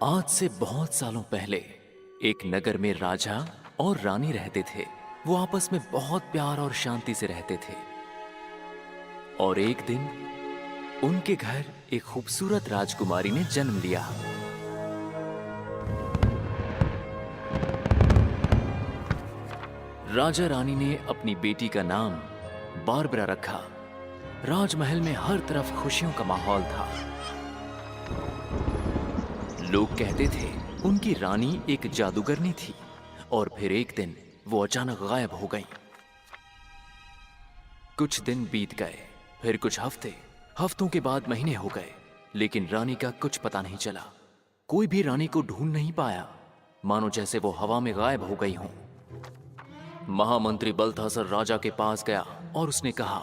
आज से बहुत सालों पहले एक नगर में राजा और रानी रहते थे। वो आपस में बहुत प्यार और शांति से रहते थे। और एक दिन उनके घर एक खूबसूरत राजकुमारी ने जन्म लिया। राजा रानी ने अपनी बेटी का नाम बारबरा रखा। राजमहल में हर तरफ खुशियों का माहौल था। लोग कहते थे उनकी रानी एक जादूगरनी थी। और फिर एक दिन वो अचानक गायब हो गई। कुछ दिन बीत गए, फिर कुछ हफ्तों के बाद महीने हो गए, लेकिन रानी का कुछ पता नहीं चला। कोई भी रानी को ढूंढ नहीं पाया, मानो जैसे वो हवा में गायब हो गई हो। महामंत्री बल्थासर राजा के पास गया और उसने कहा,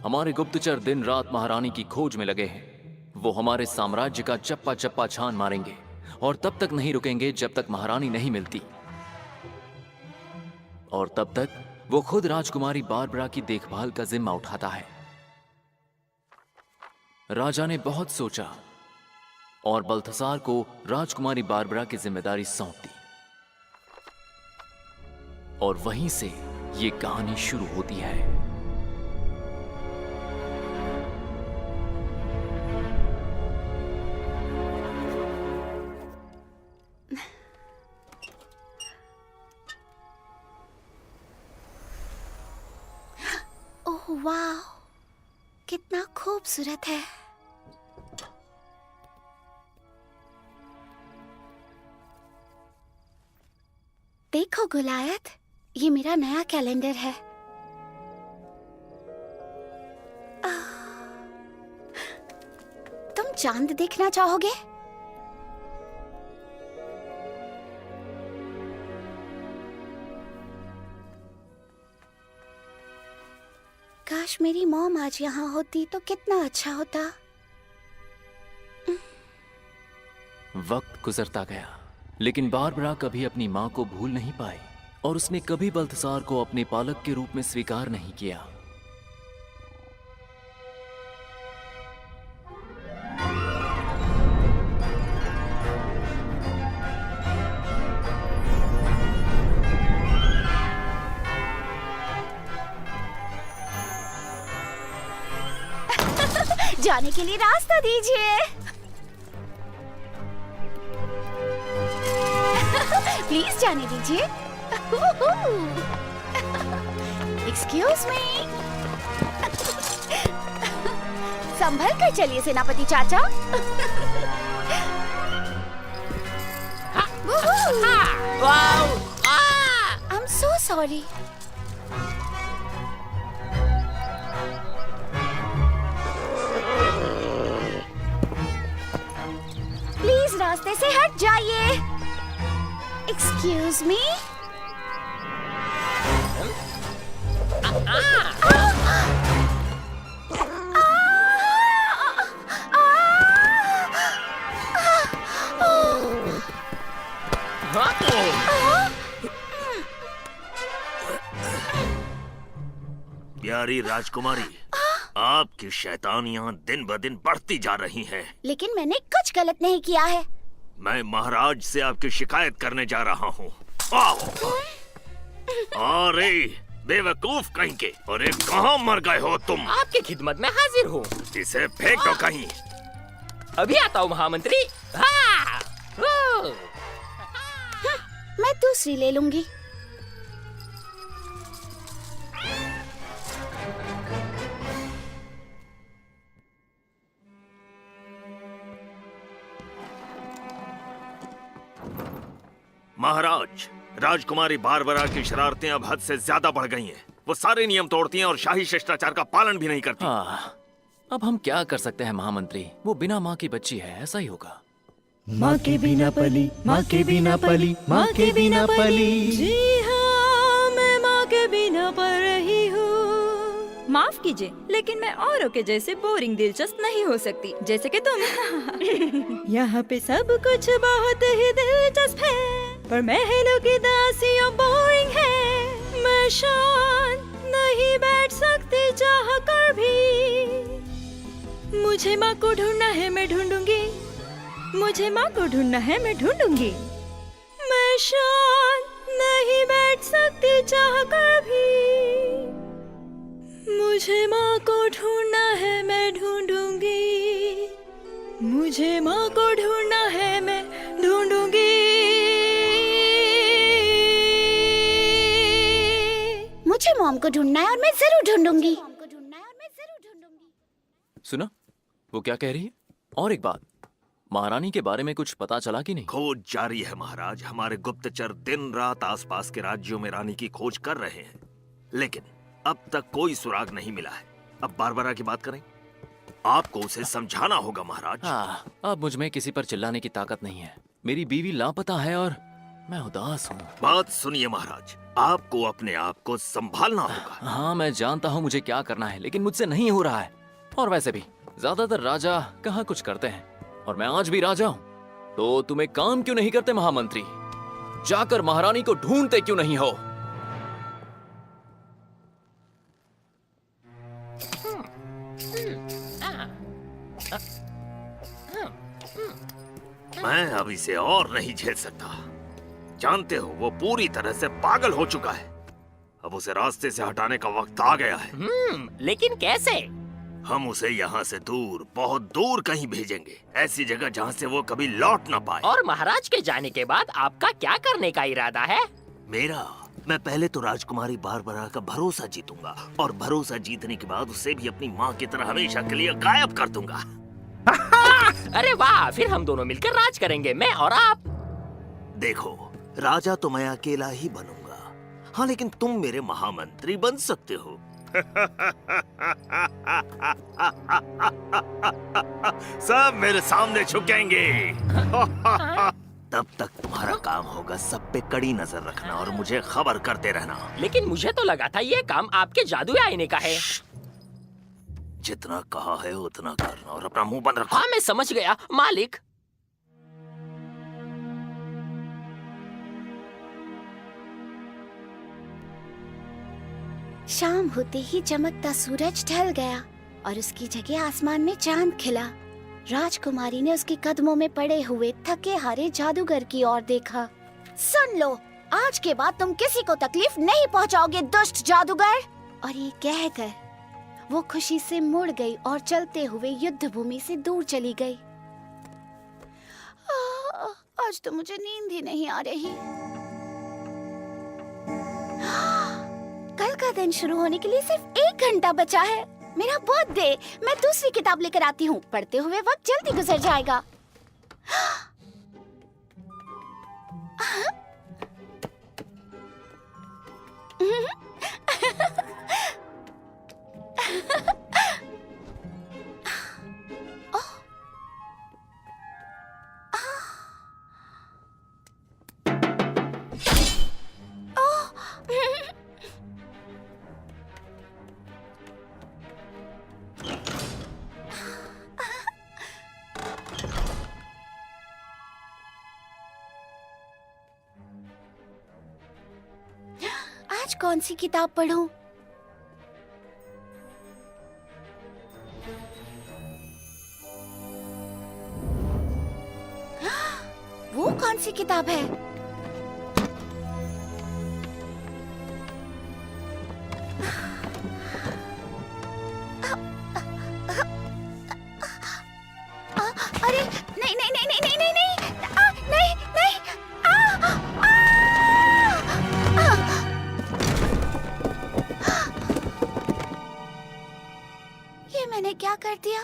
हमारे गुप्तचर दिन रात महारानी की खोज में लगे हैं। वो हमारे साम्राज्य का चप्पा चप्पा छान मारेंगे और तब तक नहीं रुकेंगे जब तक महारानी नहीं मिलती। और तब तक वो खुद राजकुमारी बारबरा की देखभाल का जिम्मा उठाता है। राजा ने बहुत सोचा और बल्थासार को राजकुमारी बारबरा की जिम्मेदारी सौंप दी। और वहीं से ये कहानी शुरू होती है। वाह, कितना खूबसूरत है। देखो गुलायत, ये मेरा नया कैलेंडर है। तुम चांद देखना चाहोगे? काश मेरी मॉम आज यहाँ होती तो कितना अच्छा होता। वक्त गुजरता गया, लेकिन बारबरा कभी अपनी माँ को भूल नहीं पाई और उसने कभी बल्थासार को अपने पालक के रूप में स्वीकार नहीं किया। जाने के लिए रास्ता दीजिए। प्लीज जाने दीजिए। Excuse me. संभल कर चलिए सेनापति चाचा। I am so sorry. रास्ते से हट जाइए। Excuse me. प्यारी राजकुमारी, आपकी शैतानियां दिन ब दिन बढ़ती जा रही हैं। लेकिन मैंने कुछ गलत नहीं किया है। मैं महाराज से आपकी शिकायत करने जा रहा हूँ। अरे बेवकूफ कहीं के! अरे कहाँ मर गए हो तुम? आपकी खिदमत में हाजिर हूँ। इसे फेंक दो कहीं। अभी आता हूँ महामंत्री। मैं दूसरी ले लूंगी। महाराज, राजकुमारी बारबरा की शरारतें अब हद से ज्यादा बढ़ गई हैं। वो सारे नियम तोड़ती हैं और शाही शिष्टाचार का पालन भी नहीं करती। अब हम क्या कर सकते हैं महामंत्री? वो बिना माँ की बच्ची है, ऐसा ही होगा। माँ के बिना पली, माँ के बिना पली, माँ के बिना पली। जी हाँ, मैं माँ के बिना पल रही हूँ। माफ कीजिए, लेकिन मैं औरों के जैसे बोरिंग दिलचस्प नहीं हो सकती, जैसे कि तुम। यहाँ पे सब कुछ बहुत ही दिलचस्प है, पर महलों की दासियाँ बोरिंग है। मैं शांत नहीं बैठ सकती चाह कर भी। मुझे माँ को ढूंढना है, मैं ढूंढूंगी। मुझे माँ को ढूंढना है, मैं ढूंढूंगी। मैं शांत नहीं बैठ सकती चाह कर भी, मुझे माँ को ढूंढना है, मैं ढूंढूंगी। मुझे माँ को ढूंढना है, मैं ढूंढूंगी। मुझे मॉम को ढूंढना है और मैं जरूर ढूंढूंगी। सुना वो क्या कह रही है? और एक बात, महारानी के बारे में कुछ पता चला कि नहीं? खोज जारी है महाराज। हमारे गुप्तचर दिन रात आसपास के राज्यों में रानी की खोज कर रहे हैं, लेकिन अब तक कोई सुराग नहीं मिला है। अब बारबरा की बात करें, आपको उसे समझाना होगा महाराज। हाँ, अब मुझ में किसी पर चिल्लाने की ताकत नहीं है। मेरी बीवी लापता है और मैं उदास हूँ। बात सुनिए महाराज, आपको अपने आप को संभालना होगा। हाँ, मैं जानता हूँ मुझे क्या करना है, लेकिन मुझसे नहीं हो रहा है। और वैसे भी ज्यादातर राजा कहाँ कुछ करते हैं, और मैं आज भी राजा हूँ। तो तुम एक काम क्यों नहीं करते महामंत्री? जाकर महारानी को ढूंढते क्यों नहीं हो? मैं अब इसे और नहीं झेल सकता। जानते हो, वो पूरी तरह से पागल हो चुका है। अब उसे रास्ते से हटाने का वक्त आ गया है। लेकिन कैसे? हम उसे यहाँ से दूर, बहुत दूर कहीं भेजेंगे, ऐसी जगह जहाँ से वो कभी लौट ना पाए। और महाराज के जाने के बाद आपका क्या करने का इरादा है? मैं पहले तो राजकुमारी बारबरा का भरोसा जीतूंगा, और भरोसा जीतने के बाद उसे भी अपनी माँ की तरह हमेशा के लिए गायब कर दूंगा। अरे वाह, फिर हम दोनों मिलकर राज करेंगे, मैं और आप। देखो, राजा तो मैं अकेला ही बनूंगा, हाँ, लेकिन तुम मेरे महामंत्री बन सकते हो। सब मेरे सामने झुकेंगे। तब तक तुम्हारा काम होगा सब पे कड़ी नजर रखना और मुझे खबर करते रहना। लेकिन मुझे तो लगा था ये काम आपके जादुई आईने का है। जितना कहा है उतना करना और अपना मुंह बंद रखो। हाँ, मैं समझ गया मालिक। शाम होते ही चमकता सूरज ढल गया और उसकी जगह आसमान में चांद खिला। राजकुमारी ने उसके कदमों में पड़े हुए थके हारे जादूगर की ओर देखा। सुन लो, आज के बाद तुम किसी को तकलीफ नहीं पहुंचाओगे, दुष्ट जादूगर। और ये कहकर वो खुशी से मुड़ गई और चलते हुए युद्ध भूमि से दूर चली गई। आज तो मुझे नींद ही नहीं आ रही। कल का दिन शुरू होने के लिए सिर्फ 1 घंटा बचा है। मेरा बर्थडे। मैं दूसरी किताब लेकर आती हूँ। पढ़ते हुए वक्त जल्दी गुजर जाएगा। आज कौन सी किताब पढूं? वो कौन सी किताब है? अरे नहीं नहीं नहीं नहीं नहीं नहीं नहीं नहीं नहीं ये मैंने क्या कर दिया?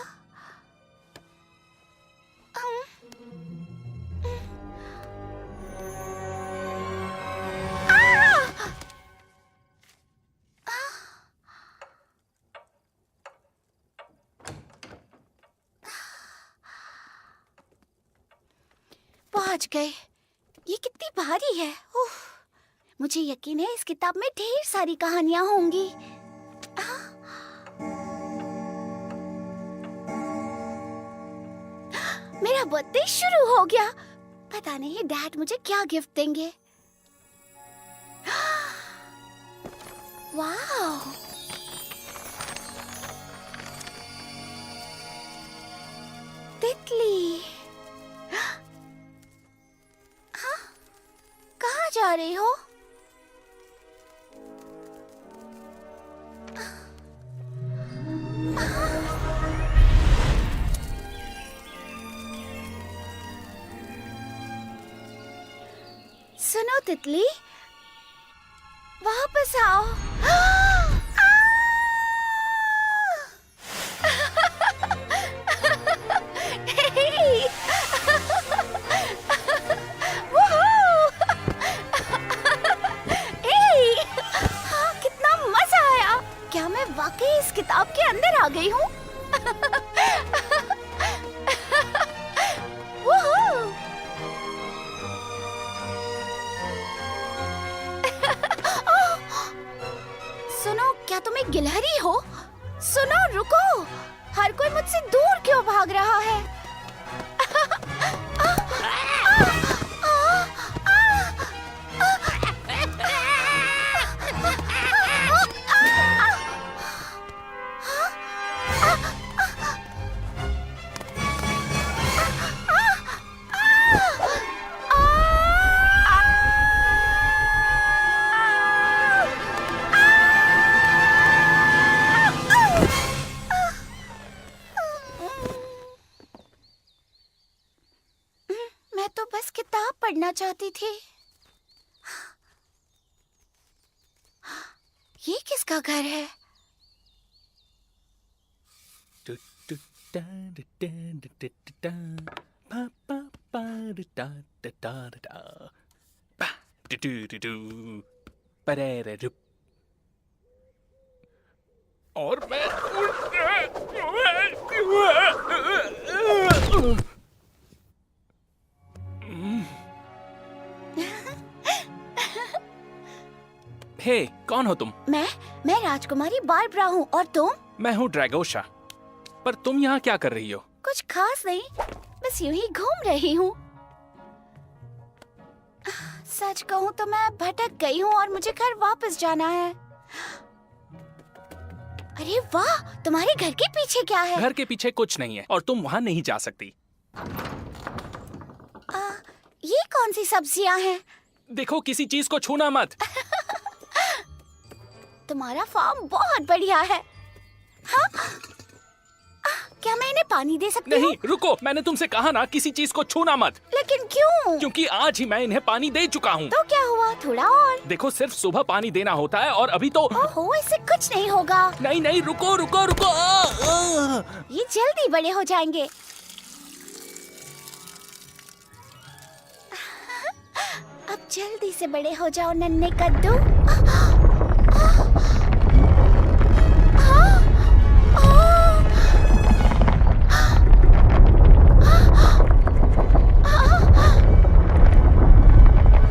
पहुंच गए। ये कितनी भारी है। उफ, मुझे यकीन है इस किताब में ढेर सारी कहानियां होंगी। मेरा बर्थडे शुरू हो गया। पता नहीं डैड मुझे क्या गिफ्ट देंगे। वाह, तितली। कहाँ जा रही हो? सुनो तितली, वापस आओ। कितना मजा आया। क्या मैं वाकई इस किताब के अंदर आ गई हूँ? सुनो, क्या तुम एक गिलहरी हो? सुनो, रुको। हर कोई मुझसे दूर क्यों भाग रहा है? मैं तो बस किताब पढ़ना चाहती थी। ये किसका घर है? और मैं हे, कौन हो तुम? मैं राजकुमारी बारबरा हूँ। और तुम? मैं हूँ ड्रैगोशा। पर तुम यहाँ क्या कर रही हो? कुछ खास नहीं, बस यूं ही घूम रही हूँ। सच कहूँ तो मैं भटक गई हूँ और मुझे घर वापस जाना है। अरे वाह, तुम्हारे घर के पीछे क्या है? घर के पीछे कुछ नहीं है और तुम वहाँ नहीं जा सकती। ये कौन सी सब्जियाँ हैं? देखो, किसी चीज को छूना मत। तुम्हारा फार्म बहुत बढ़िया है। हाँ? क्या मैं इन्हें पानी दे सकती हूँ? नहीं, रुको, मैंने तुमसे कहा ना, किसी चीज को छूना मत। लेकिन क्यों? क्योंकि आज ही मैं इन्हें पानी दे चुका हूँ। तो क्या हुआ? थोड़ा और। देखो, सिर्फ सुबह पानी देना होता है और अभी तो। ओहो, इससे कुछ नहीं होगा। नहीं नहीं, रुको रुको रुको। ये जल्दी बड़े हो जाएंगे। अब जल्दी से बड़े हो जाओ नन्हे कद्दू।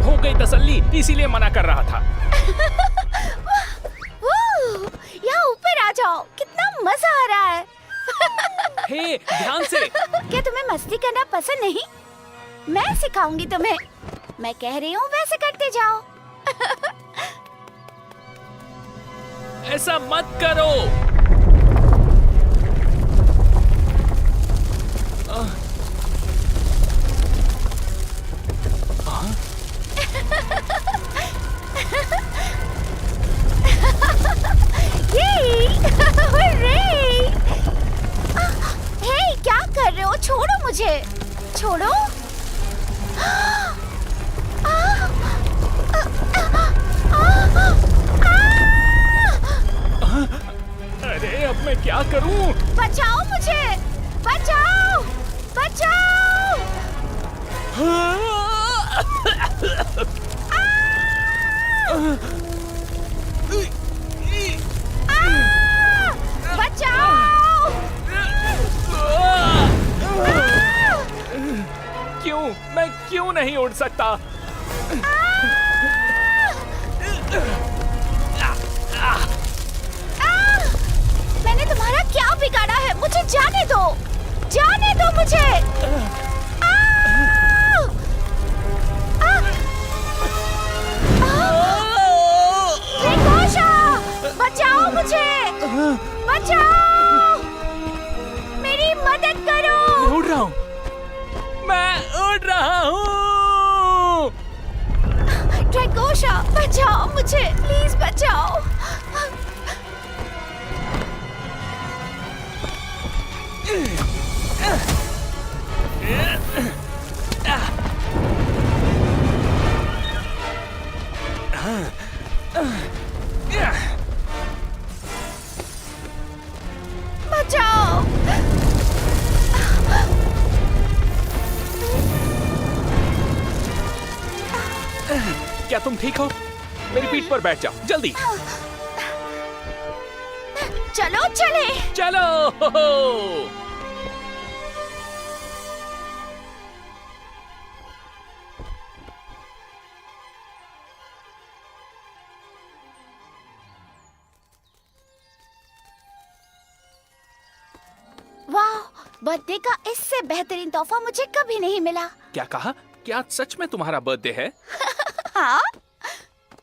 हो गई तसल्ली, इसीलिए मना कर रहा था। यहाँ ऊपर आ जाओ, कितना मजा आ रहा है। हे, ध्यान से। क्या तुम्हें मस्ती करना पसंद नहीं? मैं सिखाऊंगी तुम्हें। मैं कह रही हूँ वैसे करते जाओ। ऐसा मत करो। हे, क्या कर रहे हो? छोड़ो मुझे, छोड़ो। अरे, अब मैं क्या करूं? बचाओ मुझे, बचाओ, बचाओ। बचाओ। क्यों? मैं क्यों नहीं उड़ सकता? मैंने तुम्हारा क्या बिगाड़ा है? मुझे जाने दो, जाने दो मुझे। बचाओ मुझे, बचाओ, मेरी मदद करो। मैं उड़ रहा हूँ। मैं उड़ रहा हूँ। ड्रैगोशा, बचाओ मुझे, प्लीज बचाओ। बचाओ। क्या तुम ठीक हो? मेरी पीठ पर बैठ जाओ जल्दी। चलो चले। चलो। वाह, बर्थडे का इससे बेहतरीन तोहफा मुझे कभी नहीं मिला। क्या कहा? क्या सच में तुम्हारा बर्थडे है? हाँ,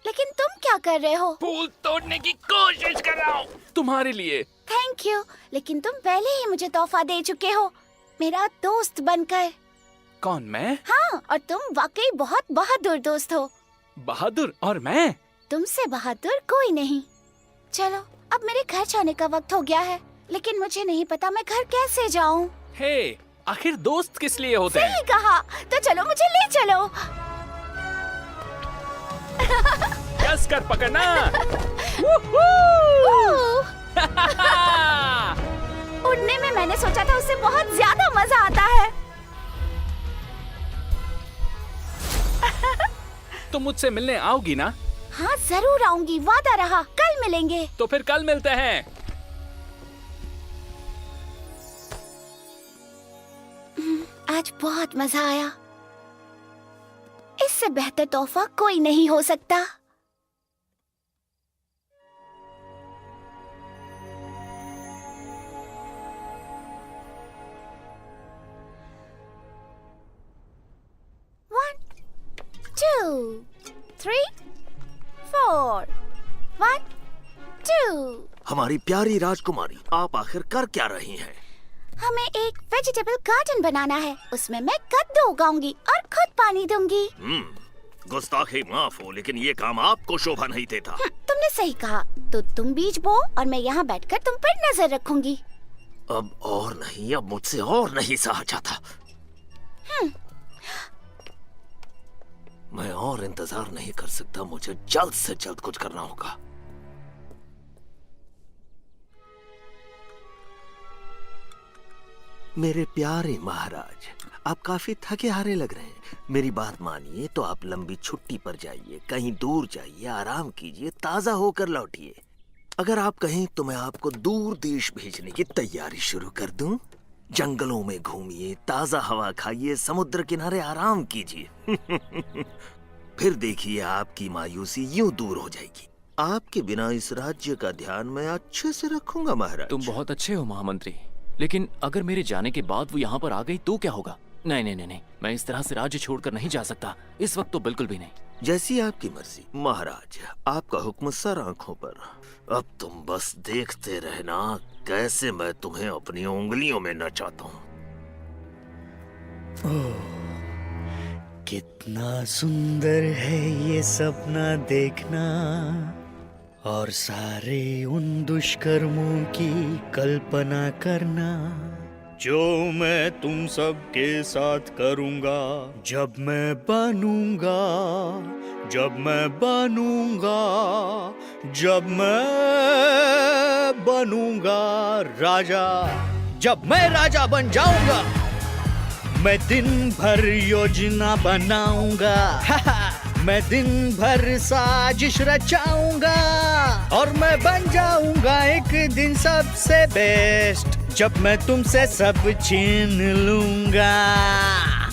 लेकिन तुम क्या कर रहे हो? फूल तोड़ने की कोशिश कर रहा हूँ तुम्हारे लिए। थैंक यू, लेकिन तुम पहले ही मुझे तोहफा दे चुके हो, मेरा दोस्त बनकर। कौन, मैं? हाँ, और तुम वाकई बहुत बहादुर दोस्त हो। बहादुर? और मैं? तुमसे बहादुर कोई नहीं। चलो, अब मेरे घर जाने का वक्त हो गया है, लेकिन मुझे नहीं पता मैं घर कैसे जाऊँ। हे, आखिर दोस्त किस लिए होते हैं? सही कहा, तो चलो मुझे ले चलो। कस कर पकड़ना। उड़ने में मैंने सोचा था उससे बहुत ज्यादा मजा आता है। तुम मुझसे मिलने आओगी ना? हाँ जरूर आऊंगी, वादा रहा। कल मिलेंगे। तो फिर कल मिलते हैं। आज बहुत मजा आया। इससे बेहतर तोहफा कोई नहीं हो सकता। One, 2, 3, 4. 1, 2. हमारी प्यारी राजकुमारी, आप आखिर कर क्या रही हैं? हमें एक वेजिटेबल गार्डन बनाना है। उसमें मैं कद्दू उगाऊंगी और खुद पानी दूंगी। गुस्ताखी माफ हो, लेकिन ये काम आपको शोभा नहीं देता। तुमने सही कहा। तो तुम बीज बो और मैं यहाँ बैठकर तुम पर नजर रखूंगी। अब और नहीं, अब मुझसे और नहीं सहा जाता। मैं और इंतजार नहीं कर सकता। मुझे जल्द से जल्द कुछ करना होगा। मेरे प्यारे महाराज, आप काफी थके हारे लग रहे हैं। मेरी बात मानिए तो आप लंबी छुट्टी पर जाइए, कहीं दूर जाइए, आराम कीजिए, ताजा होकर लौटिए। अगर आप कहें तो मैं आपको दूर देश भेजने की तैयारी शुरू कर दूं। जंगलों में घूमिए, ताजा हवा खाइए, समुद्र किनारे आराम कीजिए। फिर देखिए आपकी मायूसी यूं दूर हो जाएगी। आपके बिना इस राज्य का ध्यान मैं अच्छे से रखूंगा महाराज। तुम बहुत अच्छे हो महामंत्री, लेकिन अगर मेरे जाने के बाद वो यहाँ पर आ गई तो क्या होगा? नहीं नहीं नहीं नहीं, मैं इस तरह से राज्य छोड़कर नहीं जा सकता। इस वक्त तो बिल्कुल भी नहीं। जैसी आपकी मर्जी महाराज, आपका हुक्म सर आंखों पर। अब तुम बस देखते रहना कैसे मैं तुम्हें अपनी उंगलियों में नचाता हूँ। कितना सुंदर है ये सपना देखना, और सारे उन दुष्कर्मों की कल्पना करना जो मैं तुम सबके साथ करूंगा जब मैं बनूंगा, जब मैं बनूंगा, जब मैं बनूंगा राजा, जब मैं राजा बन जाऊंगा। मैं दिन भर योजना बनाऊंगा, मैं दिन भर साजिश रचाऊंगा, और मैं बन जाऊंगा एक दिन सबसे बेस्ट, जब मैं तुमसे सब छीन लूंगा,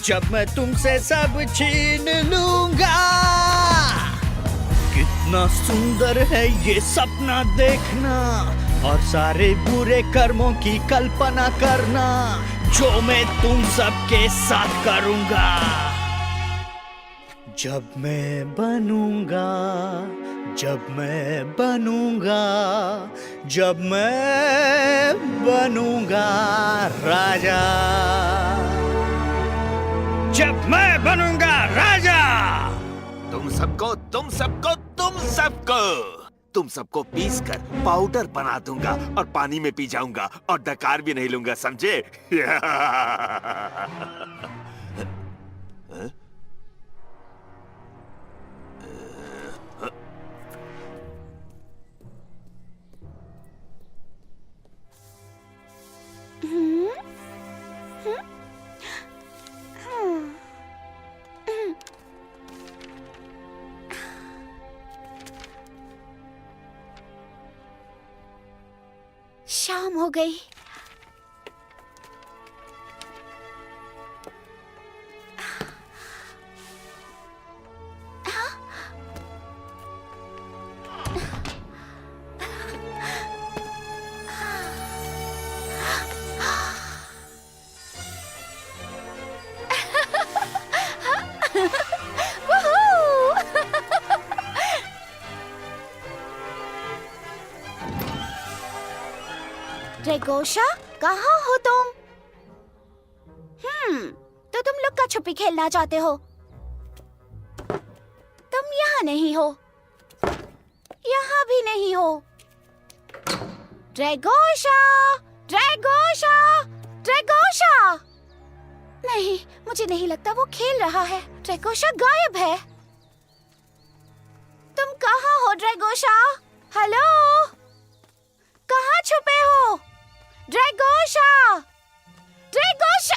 जब मैं तुमसे सब छीन लूंगा। कितना सुंदर है ये सपना देखना, और सारे बुरे कर्मों की कल्पना करना जो मैं तुम सबके साथ करूंगा जब मैं बनूंगा, जब मैं बनूंगा, जब मैं बनूंगा राजा, जब मैं बनूंगा राजा। तुम सबको तुम सबको पीस कर पाउडर बना दूंगा और पानी में पी जाऊंगा और डकार भी नहीं लूंगा, समझे? शाम हो गई। ड्रैगोशा, कहाँ हो तुम? तो तुम लुक्का छुपी खेलना चाहते हो। तुम यहाँ नहीं हो, यहाँ भी नहीं हो। ड्रैगोशा, ड्रैगोशा, ड्रैगोशा। नहीं, मुझे नहीं लगता वो खेल रहा है। ड्रैगोशा गायब है। तुम कहाँ हो ड्रैगोशा? हेलो, कहाँ छुपे हो? ड्रैगोशा, ड्रैगोशा,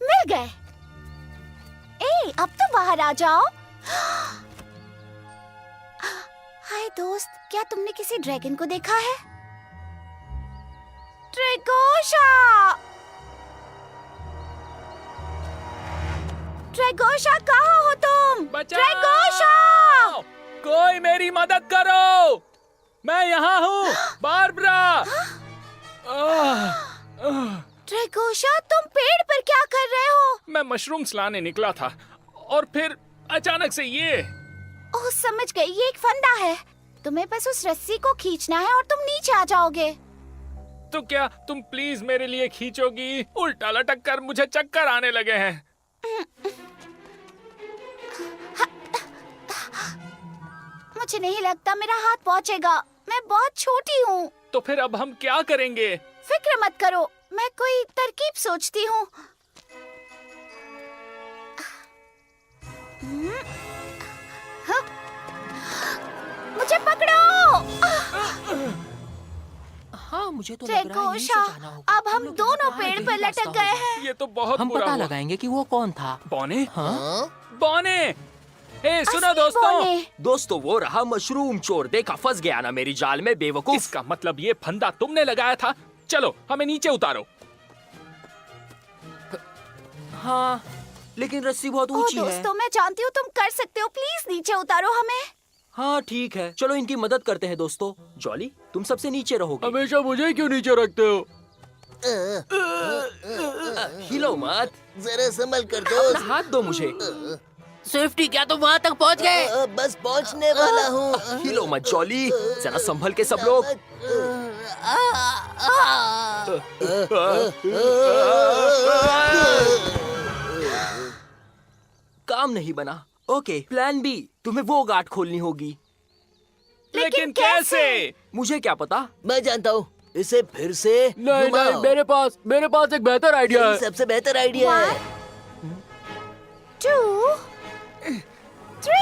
मिल गए। अब तो बाहर आ जाओ। हाय दोस्त, क्या तुमने किसी ड्रैगन को देखा है? ड्रैगोशा, ड्रैगोशा, कहाँ हो तुम? ड्रैगोशा, कोई मेरी मदद करो, मैं यहाँ हूँ, बारबरा। ड्रैगोशा, तुम पेड़ पर क्या कर रहे हो? मैं मशरूम्स लाने निकला था और फिर अचानक से ये। ओह, समझ गई, ये एक फंदा है। तुम्हें बस उस रस्सी को खींचना है और तुम नीचे आ जाओगे। तो क्या तुम प्लीज मेरे लिए खींचोगी? उल्टा लटक कर मुझे चक्कर आने लगे हैं। मुझे नहीं लगता मेरा हाथ पहुँचेगा, मैं बहुत छोटी हूँ। तो फिर अब हम क्या करेंगे? फिक्र मत करो, मैं कोई तरकीब सोचती हूँ। मुझे पकड़ो। हाँ, मुझे तो लग रहा है यहीं से ड्रैगोशा, जाना होगा। अब हम दोनों पेड़ पर लटक गए हैं। ये तो बहुत हम बुरा पता हुआ। लगाएंगे कि वो कौन था। बॉने? हाँ? बॉने, ए सुनो असली बॉने। दोस्तों, वो रहा मशरूम चोर। देखा, फंस गया ना मेरी जाल में, बेवकूफ। इसका मतलब ये फंदा तुमने लगाया था। चलो, हमें नीचे उतारो। हाँ, लेकिन रस्सी बहुत ओह ऊंची है। दोस्तों, मैं जानती हूँ तुम कर सकते हो, प्लीज नीचे उतारो हमें। हाँ ठीक है, चलो इनकी मदद करते हैं दोस्तों। जॉली, तुम सबसे नीचे रहोगे। हमेशा मुझे क्यों नीचे रखते हो? हिलो मत, जरा संभल कर दो। अपना हाथ दो मुझे। सेफ्टी, क्या तुम वहाँ तक पहुँच गए? बस पहुंचने वाला हूँ। हिलो मत जॉली, जरा संभल के सब लोग। काम नहीं बना। ओके, प्लान बी, तुम्हें वो गांठ खोलनी होगी। लेकिन कैसे? मुझे क्या पता। मैं जानता हूँ, इसे फिर से नहीं, घुमाओ। मेरे पास एक बेहतर आइडिया यही है। सबसे बेहतर आइडिया है। 2, 3।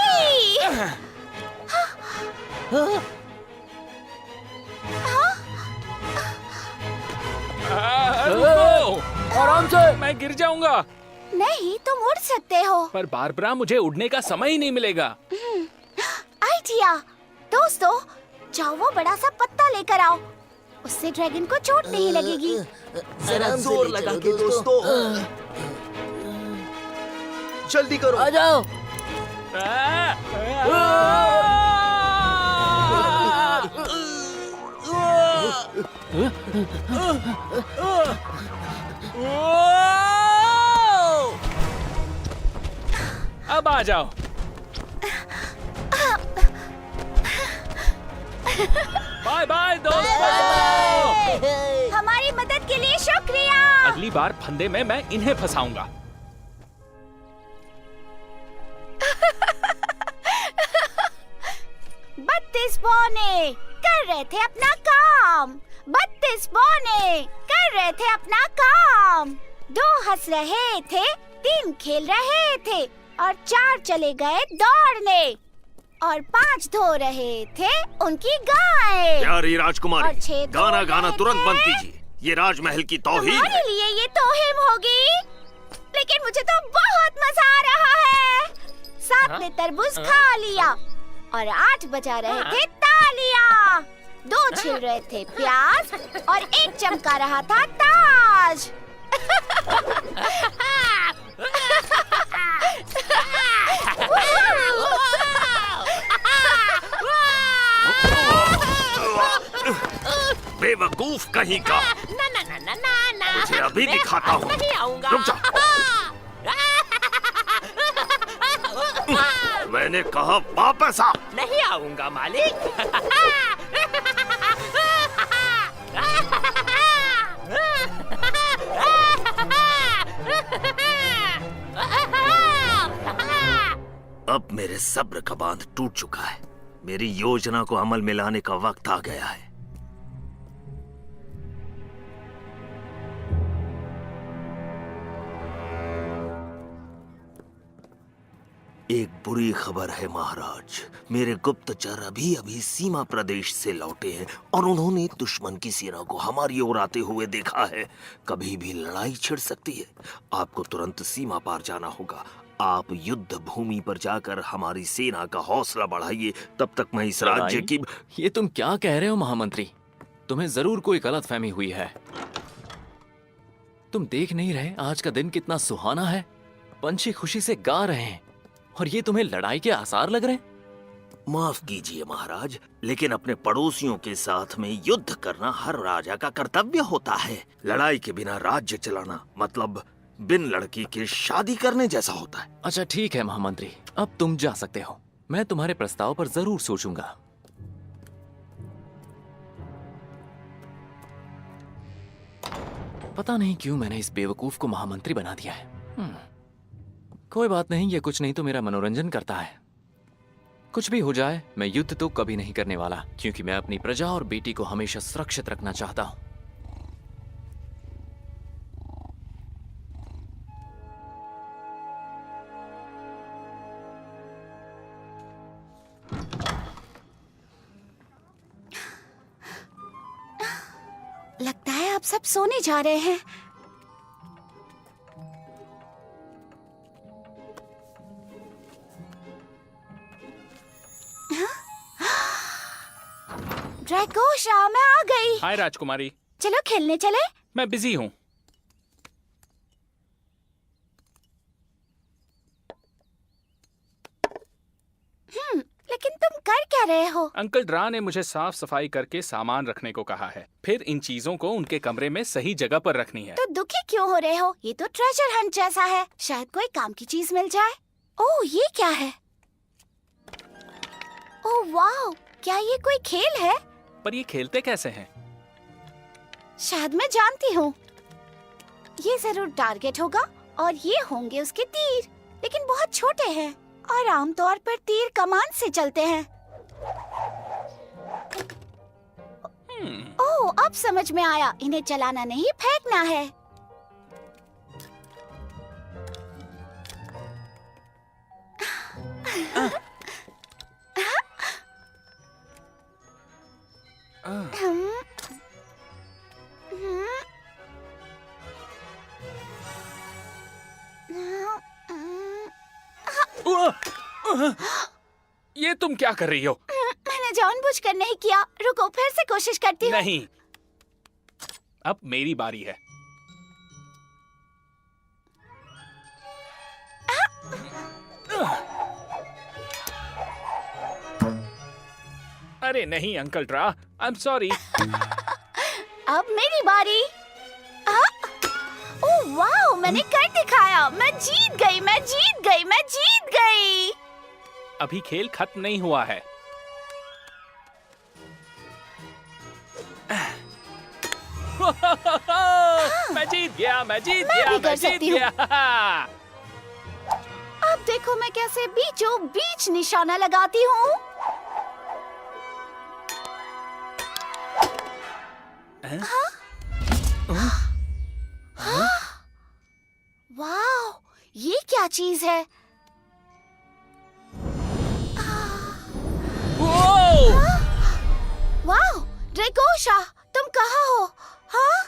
रुको, आराम से, मैं गिर जाऊंगा। नहीं, तुम उड़ सकते हो। पर बारबरा, मुझे उड़ने का समय ही नहीं मिलेगा। आइडिया। दोस्तों, जाओ वो बड़ा सा पत्ता लेकर आओ, उससे ड्रैगन को चोट नहीं लगेगी। जरा आराम से जोर ले लगा चलो, के दोस्तों। जल्दी करो। आ जाओ। अब आ जाओ। बाय बाय दोस्तों। हमारी मदद के लिए शुक्रिया। अगली बार फंदे में मैं इन्हें फंसाऊंगा। बत्तीस पौने कर रहे थे अपना काम। 32 पौने कर रहे थे अपना काम। 2 हंस रहे थे, 3 खेल रहे थे और 4 चले गए दौड़ने और 5 धो रहे थे उनकी गाय। प्यारी और राजकुमारी, 6 गाना गाना तुरंत बंद कीजिए। ये राजमहल की तौहीन तुम्हारे है। लिए ये तौहीन होगी, लेकिन मुझे तो बहुत मजा आ रहा है। 7 ने तरबूज खा लिया और 8 बजा रहे थे तालियां। 2 छिल रहे थे प्याज और 1 चमका रहा था ताज। बेवकूफ कहीं का। ना ना ना ना ना ना, मुझे अभी मैं दिखाता आज हूँ। नहीं आऊंगा। रुक जा। मैंने कहा वापस आ। नहीं आऊंगा मालिक। अब मेरे सब्र का बांध टूट चुका है। मेरी योजना को अमल में लाने का वक्त आ गया है। एक बुरी खबर है महाराज। मेरे गुप्तचर अभी अभी सीमा प्रदेश से लौटे हैं और उन्होंने दुश्मन की सेना को हमारी ओर आते हुए देखा है। कभी भी लड़ाई छिड़ सकती है। आपको तुरंत सीमा पार जाना होगा। आप युद्ध भूमि पर जाकर हमारी सेना का हौसला बढ़ाइए। तब तक मैं इस राज्य की। ये तुम क्या कह रहे हो महामंत्री? तुम्हें जरूर कोई गलतफहमी हुई है। तुम देख नहीं रहे आज का दिन कितना सुहाना है? पंछी खुशी से गा रहे हैं और ये तुम्हें लड़ाई के आसार लग रहे हैं? माफ कीजिए महाराज, लेकिन अपने पड़ोसियों के साथ में युद्ध करना हर राजा का कर्तव्य होता है। लड़ाई के बिना राज्य चलाना मतलब बिन लड़की के शादी करने जैसा होता है। अच्छा ठीक है महामंत्री, अब तुम जा सकते हो। मैं तुम्हारे प्रस्ताव पर जरूर सोचूंगा। पता नहीं क्यों मैंने इस बेवकूफ को महामंत्री बना दिया है। कोई बात नहीं, ये कुछ नहीं तो मेरा मनोरंजन करता है। कुछ भी हो जाए, मैं युद्ध तो कभी नहीं करने वाला, क्योंकि मैं अपनी प्रजा और बेटी को हमेशा सुरक्षित रखना चाहता हूं। लगता है आप सब सोने जा रहे हैं। ड्रैकोशा, मैं आ गई। हाय राजकुमारी, चलो खेलने चले। मैं बिजी हूँ। लेकिन तुम कर क्या रहे हो? अंकल ड्रा ने मुझे साफ सफाई करके सामान रखने को कहा है। फिर इन चीजों को उनके कमरे में सही जगह पर रखनी है। तो दुखी क्यों हो रहे हो? ये तो ट्रेजर हंट जैसा है। शायद कोई काम की चीज मिल जाए। ओह, ये क्या है? ओह वाह, क्या ये कोई खेल है? पर ये खेलते कैसे हैं? शायद मैं जानती हूँ। ये जरूर टारगेट होगा और ये होंगे उसके तीर, लेकिन बहुत छोटे हैं और आमतौर पर तीर कमान से चलते हैं। ओह, अब समझ में आया। इन्हें चलाना नहीं, फेंकना है। ये तुम क्या कर रही हो? मैंने जानबूझकर नहीं किया। रुको, फिर से कोशिश करती हूँ। नहीं, अब मेरी बारी है। अरे नहीं uncle draw, I am sorry. अब मेरी बारी। ओह वाह, मैंने कर दिखाया। मैं जीत गई, मैं जीत गई, मैं जीत गई। अभी खेल खत्म नहीं हुआ है। मैं जीत गया, मैं जीत मैं गया, भी कर मैं जीत सकती हूँ। गया। अब देखो मैं कैसे बीचों बीच निशाना लगाती हूँ। वाह, ये क्या चीज है? वाह, ड्रैगोशा, तुम कहाँ हो? हाँ?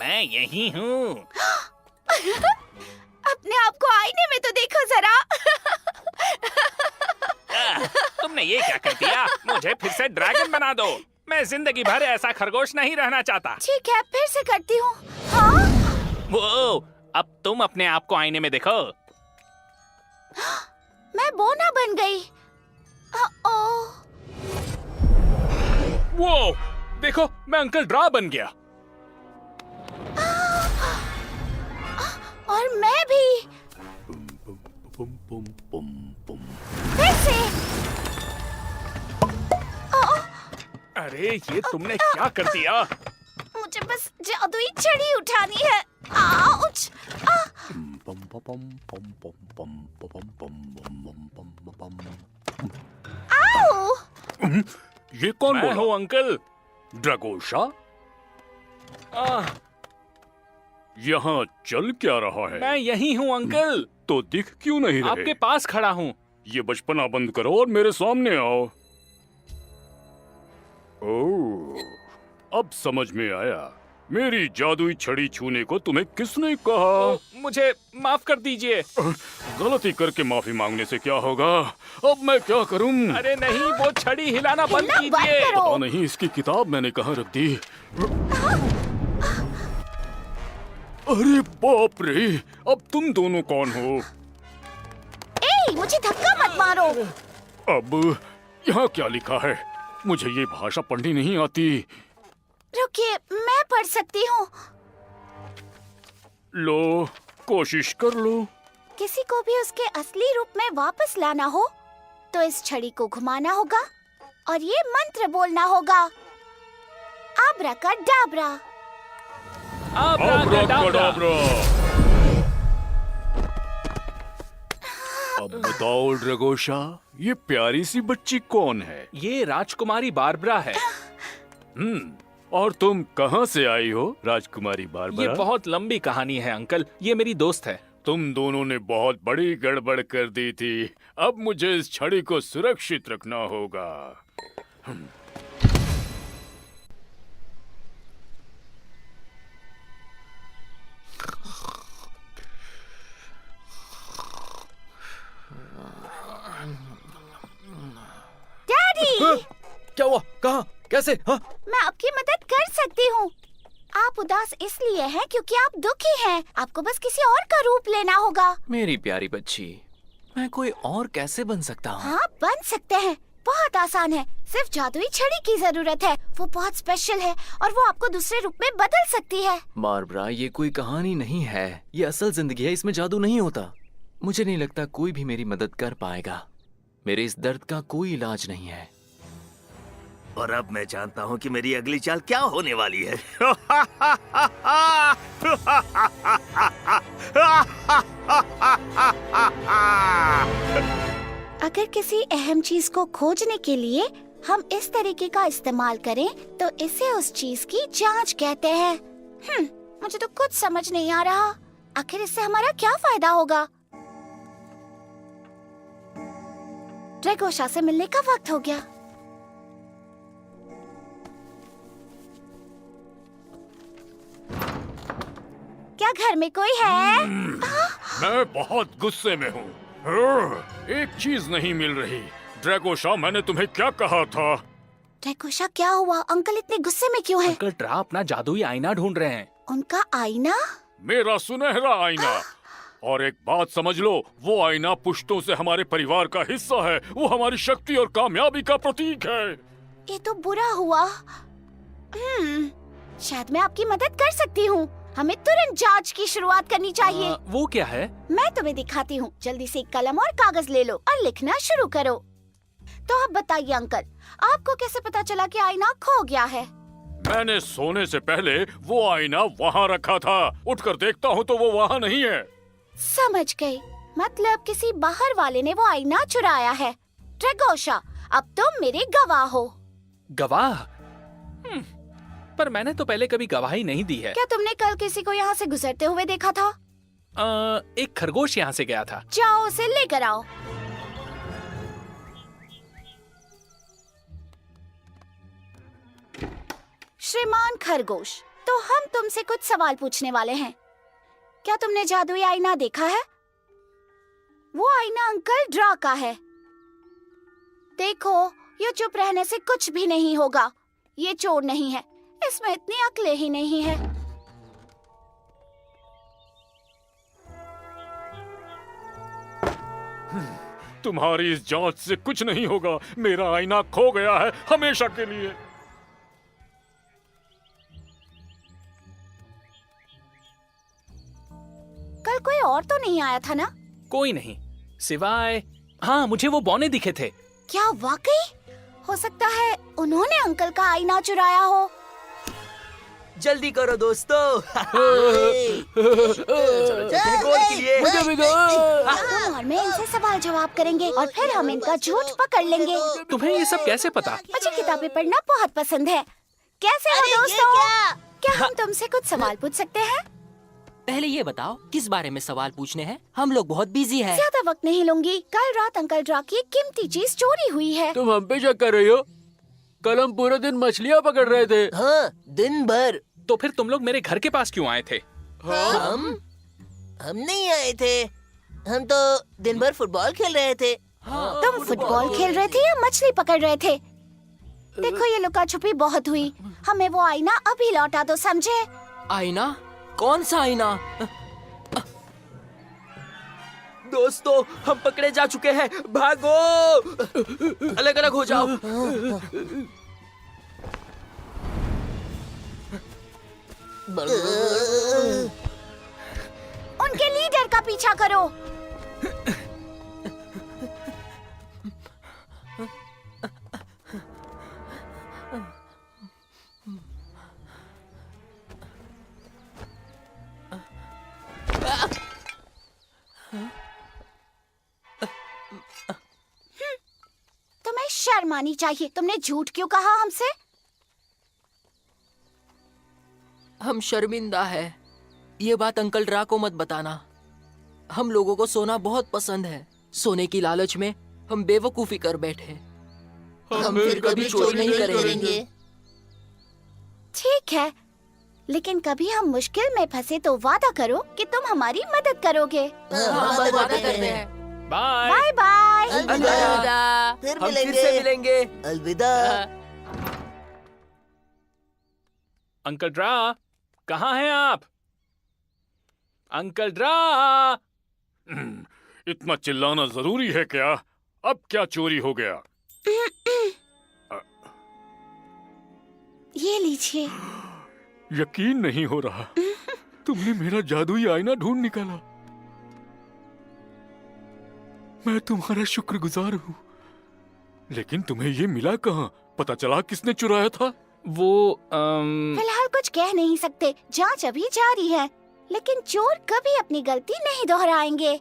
मैं यही हूँ। अपने आप को आईने में तो देखो जरा। तुमने ये क्या कर दिया? मुझे फिर से ड्रैगन बना दो। मैं जिंदगी भर ऐसा खरगोश नहीं रहना चाहता। ठीक है, फिर से करती हूँ। हाँ? वो, अब तुम अपने आप को आईने में देखो। मैं बोना बन गई। ओ, वो, देखो, मैं अंकल ड्रा बन गया। और मैं भी। फिर से। अरे ये तुमने क्या कर दिया? मुझे बस जादुई छड़ी उठानी है। आउच! आओ! ये कौन बोला? मैं हूँ अंकल ड्रैगोशा। यहाँ चल क्या रहा है? मैं यही हूँ अंकल। तो दिख क्यों नहीं रहे? आपके पास खड़ा हूँ। ये बचपना बंद करो और मेरे सामने आओ। ओह, अब समझ में आया। मेरी जादुई छड़ी छूने को तुम्हें किसने कहा? मुझे माफ कर दीजिए। गलती करके माफी मांगने से क्या होगा? अब मैं क्या करूं? अरे नहीं, वो छड़ी हिलाना बंद हिलना बंद कीजिए। करो। पता नहीं इसकी किताब मैंने कहाँ रख दी। अरे बाप रे! अब तुम दोनों कौन हो? ए, मुझे धक्का मत मारो। अब यहाँ क्या लिखा है? मुझे ये भाषा पढ़नी नहीं आती। रुकिए, मैं पढ़ सकती हूँ। लो, कोशिश कर लो। किसी को भी उसके असली रूप में वापस लाना हो तो इस छड़ी को घुमाना होगा और ये मंत्र बोलना होगा। आब्राकाडाब्रा। आब्राकाडाब्रा। अब बताओ ड्रैगोशा, ये प्यारी सी बच्ची कौन है? ये राजकुमारी बारबरा है। और तुम कहाँ से आई हो, राजकुमारी बारबरा? ये बहुत लंबी कहानी है अंकल। ये मेरी दोस्त है। तुम दोनों ने बहुत बड़ी गड़बड़ कर दी थी। अब मुझे इस छड़ी को सुरक्षित रखना होगा। डैडी! क्या हुआ? कहाँ? कैसे? हाँ? मैं आपकी मदद कर सकती हूँ। आप उदास इसलिए हैं क्योंकि आप दुखी हैं। आपको बस किसी और का रूप लेना होगा। मेरी प्यारी बच्ची, मैं कोई और कैसे बन सकता हूँ? हाँ, बन सकते हैं। बहुत आसान है। सिर्फ जादुई छड़ी की जरूरत है। वो बहुत स्पेशल है और वो आपको दूसरे रूप में बदल सकती है। बारबरा, ये कोई कहानी नहीं है। ये असल जिंदगी है। इसमें जादू नहीं होता। मुझे नहीं लगता कोई भी मेरी मदद कर पाएगा। मेरे इस दर्द का कोई इलाज नहीं है। और अब मैं जानता हूँ कि मेरी अगली चाल क्या होने वाली है। अगर किसी अहम चीज को खोजने के लिए हम इस तरीके का इस्तेमाल करें तो इसे उस चीज की जांच कहते हैं। मुझे तो कुछ समझ नहीं आ रहा। आखिर इससे हमारा क्या फायदा होगा? ड्रैगोशा से मिलने का वक्त हो गया। क्या घर में कोई है? मैं बहुत गुस्से में हूँ। एक चीज नहीं मिल रही। ड्रैगोशा, मैंने तुम्हें क्या कहा था? ड्रैगोशा, क्या हुआ? अंकल इतने गुस्से में क्यों हैं? अंकल ड्रा अपना जादुई आईना ढूंढ रहे हैं। उनका आईना? मेरा सुनहरा आईना। और एक बात समझ लो, वो आईना पुश्तों से हमारे परिवार का हिस्सा है। वो हमारी शक्ति और कामयाबी का प्रतीक है। ये तो बुरा हुआ। शायद मैं आपकी मदद कर सकती हूँ। हमें तुरंत जांच की शुरुआत करनी चाहिए। वो क्या है? मैं तुम्हें दिखाती हूँ। जल्दी से एक कलम और कागज ले लो और लिखना शुरू करो। तो अब बताइए अंकल, आपको कैसे पता चला कि आईना खो गया है? मैंने सोने से पहले वो आईना वहाँ रखा था। उठकर देखता हूँ तो वो वहाँ नहीं है। समझ गई, मतलब किसी बाहर वाले ने वो आईना चुराया है। ड्रैगोशा, अब तुम मेरे गवाह हो। गवाह? पर मैंने तो पहले कभी गवाही नहीं दी है। क्या तुमने कल किसी को यहाँ से गुजरते हुए देखा था? एक खरगोश यहाँ से गया था। जाओ उसे लेकर आओ। श्रीमान खरगोश, तो हम तुमसे कुछ सवाल पूछने वाले हैं। क्या तुमने जादुई आईना देखा है? वो आईना अंकल ड्रा का है। देखो, ये चुप रहने से कुछ भी नहीं होगा। ये चोर नहीं है, इसमें इतनी अक्लें ही नहीं है। तुम्हारी इस जांच से कुछ नहीं होगा। मेरा आईना खो गया है हमेशा के लिए। कल कोई और तो नहीं आया था ना? कोई नहीं, सिवाय हाँ, मुझे वो बौने दिखे थे। क्या वाकई? हो सकता है उन्होंने अंकल का आईना चुराया हो। जल्दी करो दोस्तों। गोल के लिए। तुम और मैं इनसे सवाल जवाब करेंगे और फिर हम इनका झूठ पकड़ लेंगे। तुम्हें ये सब कैसे पता? मुझे किताबें पढ़ना बहुत पसंद है। कैसे हो दोस्तों? क्या हम तुमसे कुछ सवाल पूछ सकते हैं? पहले ये बताओ, किस बारे में सवाल पूछने हैं? हम लोग बहुत बिजी हैं। ज्यादा वक्त नहीं लूंगी। कल रात अंकल ड्रा की एक कीमती चीज चोरी हुई है। तुम हम पे शक कर रही हो? कल हम पूरे दिन मछलियाँ पकड़ रहे थे। हाँ, दिन भर। तो फिर तुम लोग मेरे घर के पास क्यों आए थे? हम नहीं आए थे। हम तो दिन भर फुटबॉल खेल रहे थे। तुम फुटबॉल खेल रहे थे या मछली पकड़ रहे थे? देखो, ये लुका छुपी बहुत हुई। हमें वो आईना अभी लौटा दो, समझे? आईना? कौन सा आईना? दोस्तों, हम पकड़े जा चुके हैं। भागो, अलग अलग हो जाओ। उनके लीडर का पीछा करो। तुम्हें शर्म आनी चाहिए। तुमने झूठ क्यों कहा हमसे? हम शर्मिंदा है। ये बात अंकल ड्रा को मत बताना। हम लोगों को सोना बहुत पसंद है। सोने की लालच में हम बेवकूफी कर बैठे। हम फिर कभी चोरी नहीं करेंगे। ठीक है, लेकिन कभी हम मुश्किल में फंसे तो वादा करो कि तुम हमारी मदद करोगे। हाँ, वादा करते हैं। बाय। Bye bye. अलविदा। फिर मिलेंगे। अलविदा। अंकल ड्रा, कहाँ हैं आप? Uncle draw! इतना चिल्लाना जरूरी है क्या? अब क्या चोरी हो गया? ये लीजिए। यकीन नहीं हो रहा। तुमने मेरा जादुई आईना ढूंढ निकाला। मैं तुम्हारा शुक्रगुजार हूँ। लेकिन तुम्हें ये मिला कहाँ? पता चला किसने चुराया था? वो फिलहाल कुछ कह नहीं सकते। जांच अभी जारी है, लेकिन चोर कभी अपनी गलती नहीं दोहराएंगे।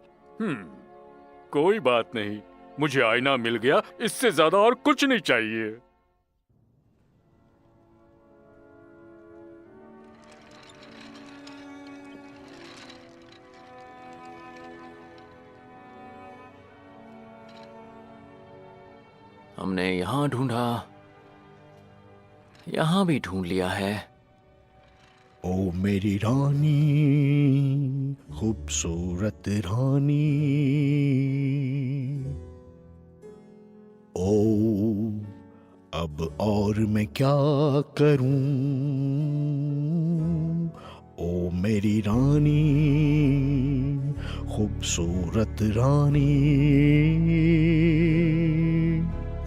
कोई बात नहीं, मुझे आईना मिल गया। इससे ज्यादा और कुछ नहीं चाहिए। हमने यहाँ ढूंढा, यहाँ भी ढूंढ लिया है। ओ मेरी रानी, खूबसूरत रानी, ओ अब और मैं क्या करूं? ओ मेरी रानी, खूबसूरत रानी,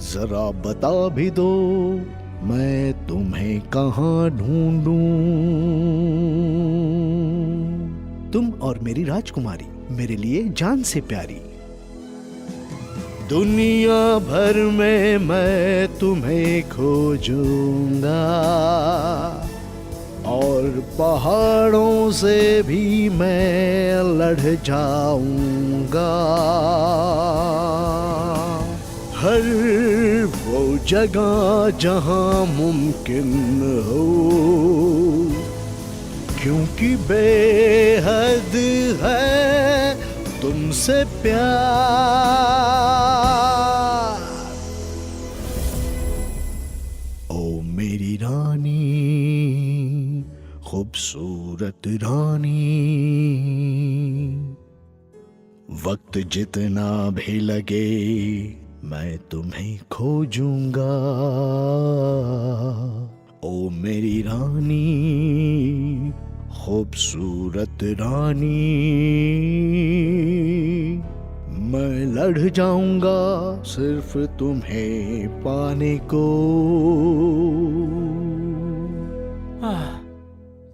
जरा बता भी दो मैं तुम्हें कहाँ ढूंढूं? तुम और मेरी राजकुमारी, मेरे लिए जान से प्यारी। दुनिया भर में मैं तुम्हें खोजूंगा और पहाड़ों से भी मैं लड़ जाऊंगा। हर वो जगह जहां मुमकिन हो, क्योंकि बेहद है तुमसे प्यार। ओ मेरी रानी, खूबसूरत रानी, वक्त जितना भी लगे मैं तुम्हें खोजूंगा। ओ मेरी रानी, खूबसूरत रानी, मैं लड़ जाऊंगा सिर्फ तुम्हें पाने को।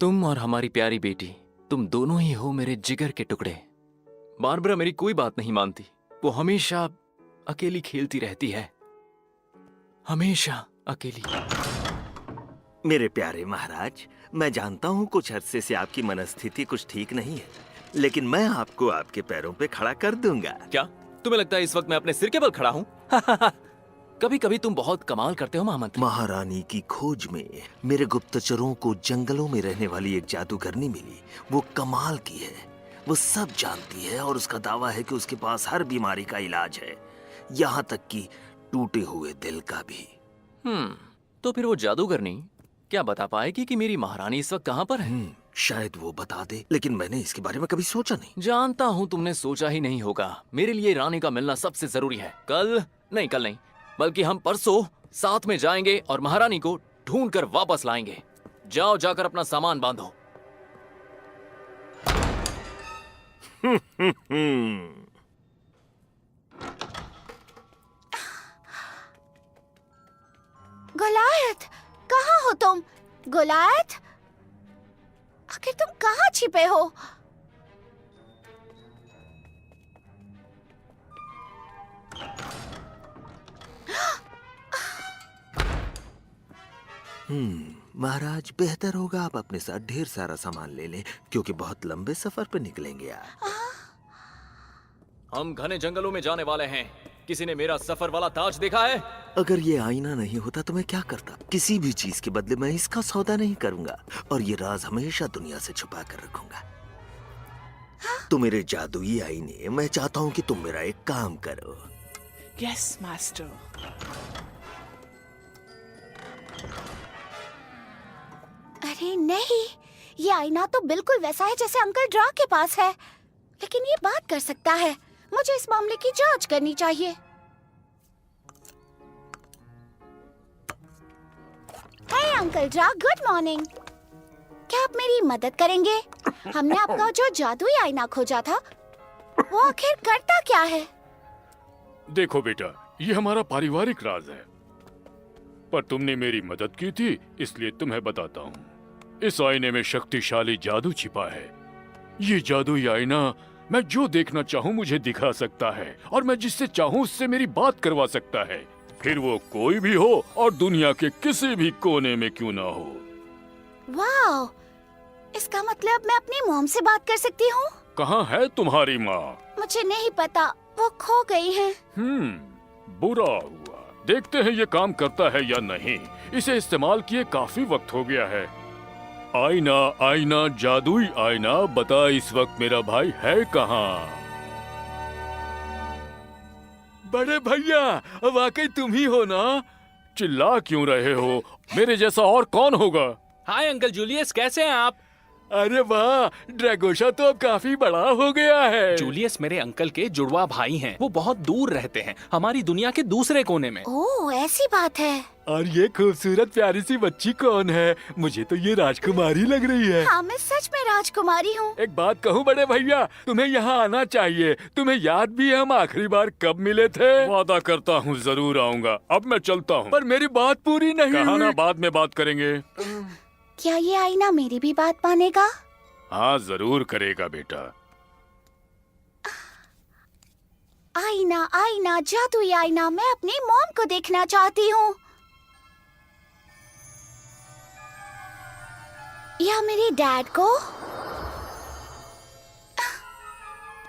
तुम और हमारी प्यारी बेटी, तुम दोनों ही हो मेरे जिगर के टुकड़े। बारबरा मेरी कोई बात नहीं मानती, वो हमेशा अकेली खेलती रहती है, हमेशा अकेली। मेरे प्यारे महाराज, मैं जानता हूँ कुछ अरसे से आपकी मनस्थिति कुछ ठीक नहीं है, लेकिन मैं आपको आपके पैरों पे खड़ा कर दूंगा। क्या तुम्हें लगता है इस वक्त मैं अपने सिर के बल खड़ा हूँ? कभी कभी तुम बहुत कमाल करते हो महामंत्री। महारानी की खोज में मेरे गुप्तचरों को जंगलों में रहने वाली एक जादूगरनी मिली। वो कमाल की है, वो सब जानती है और उसका दावा है कि उसके पास हर बीमारी का इलाज है, यहाँ तक कि टूटे हुए दिल का भी। तो फिर वो जादूगरनी क्या बता पाएगी कि मेरी महारानी इस वक्त कहाँ पर है? शायद वो बता दे, लेकिन मैंने इसके बारे में कभी सोचा नहीं। जानता हूँ तुमने सोचा ही नहीं होगा। मेरे लिए रानी का मिलना सबसे जरूरी है। कल नहीं, बल्कि हम परसों साथ में जाएंगे और महारानी को ढूंढ कर वापस लाएंगे। जाओ, जाकर अपना सामान बांधो। गोलायत, कहाँ हो तुम? गोलायत, आखिर तुम कहाँ छिपे हो? महाराज, बेहतर होगा आप अपने साथ ढेर सारा सामान ले लें, क्योंकि बहुत लंबे सफर पे निकलेंगे आप। हम घने जंगलों में जाने वाले हैं। किसी ने मेरा सफर वाला ताज देखा है? अगर ये आईना नहीं होता तो मैं क्या करता? किसी भी चीज के बदले मैं इसका सौदा नहीं करूंगा, और ये राज हमेशा दुनिया से छुपा कर रखूंगा। तो मेरे जादुई आईने, मैं चाहता हूँ कि तुम मेरा एक काम करो। Yes master. अरे नहीं, ये आईना तो बिल्कुल वैसा है जैसे अंकल ड्रा के पास है, लेकिन ये बात कर सकता है। मुझे इस मामले की जांच करनी चाहिए। हे अंकल ड्रा, गुड मॉर्निंग। क्या आप मेरी मदद करेंगे? हमने आपका जो जादुई आईना खोजा था, वो आखिर करता क्या है? देखो बेटा, ये हमारा पारिवारिक राज है, पर तुमने मेरी मदद की थी इसलिए तुम्हें बताता हूँ। इस आईने में शक्तिशाली जादू छिपा है। ये जादुई आईना मैं जो देखना चाहूँ मुझे दिखा सकता है, और मैं जिससे चाहूँ उससे मेरी बात करवा सकता है, फिर वो कोई भी हो और दुनिया के किसी भी कोने में क्यों ना हो। वाह, इसका मतलब मैं अपनी मॉम से बात कर सकती हूँ? कहाँ है तुम्हारी माँ? मुझे नहीं पता, वो खो गई है। बुरा हुआ। देखते हैं ये काम करता है या नहीं। इसे इस्तेमाल किए काफी वक्त हो गया है। आईना, आईना, जादुई आईना, बता इस वक्त मेरा भाई है कहाँ? बड़े भैया, वाकई तुम ही हो ना? चिल्ला क्यों रहे हो? मेरे जैसा और कौन होगा? हाय अंकल जूलियस, कैसे हैं आप? अरे वाह, ड्रैगोशा तो अब काफी बड़ा हो गया है। जूलियस मेरे अंकल के जुड़वा भाई हैं। वो बहुत दूर रहते हैं, हमारी दुनिया के दूसरे कोने में। ओह, ऐसी बात है। और ये खूबसूरत प्यारी सी बच्ची कौन है? मुझे तो ये राजकुमारी लग रही है। हाँ, मैं सच में राजकुमारी हूँ। एक बात कहूँ बड़े भैया, तुम्हें यहाँ आना चाहिए। तुम्हें याद भी है हम आखिरी बार कब मिले थे? वादा करता हूँ जरूर आऊँगा। अब मैं चलता हूँ, पर मेरी बात पूरी नहीं हुई। ना, बाद में बात करेंगे। क्या ये आईना मेरी भी बात मानेगा? हाँ, जरूर करेगा बेटा। आईना आईना जादुई आईना, मैं अपनी मॉम को देखना चाहती हूँ। या मेरे डैड को।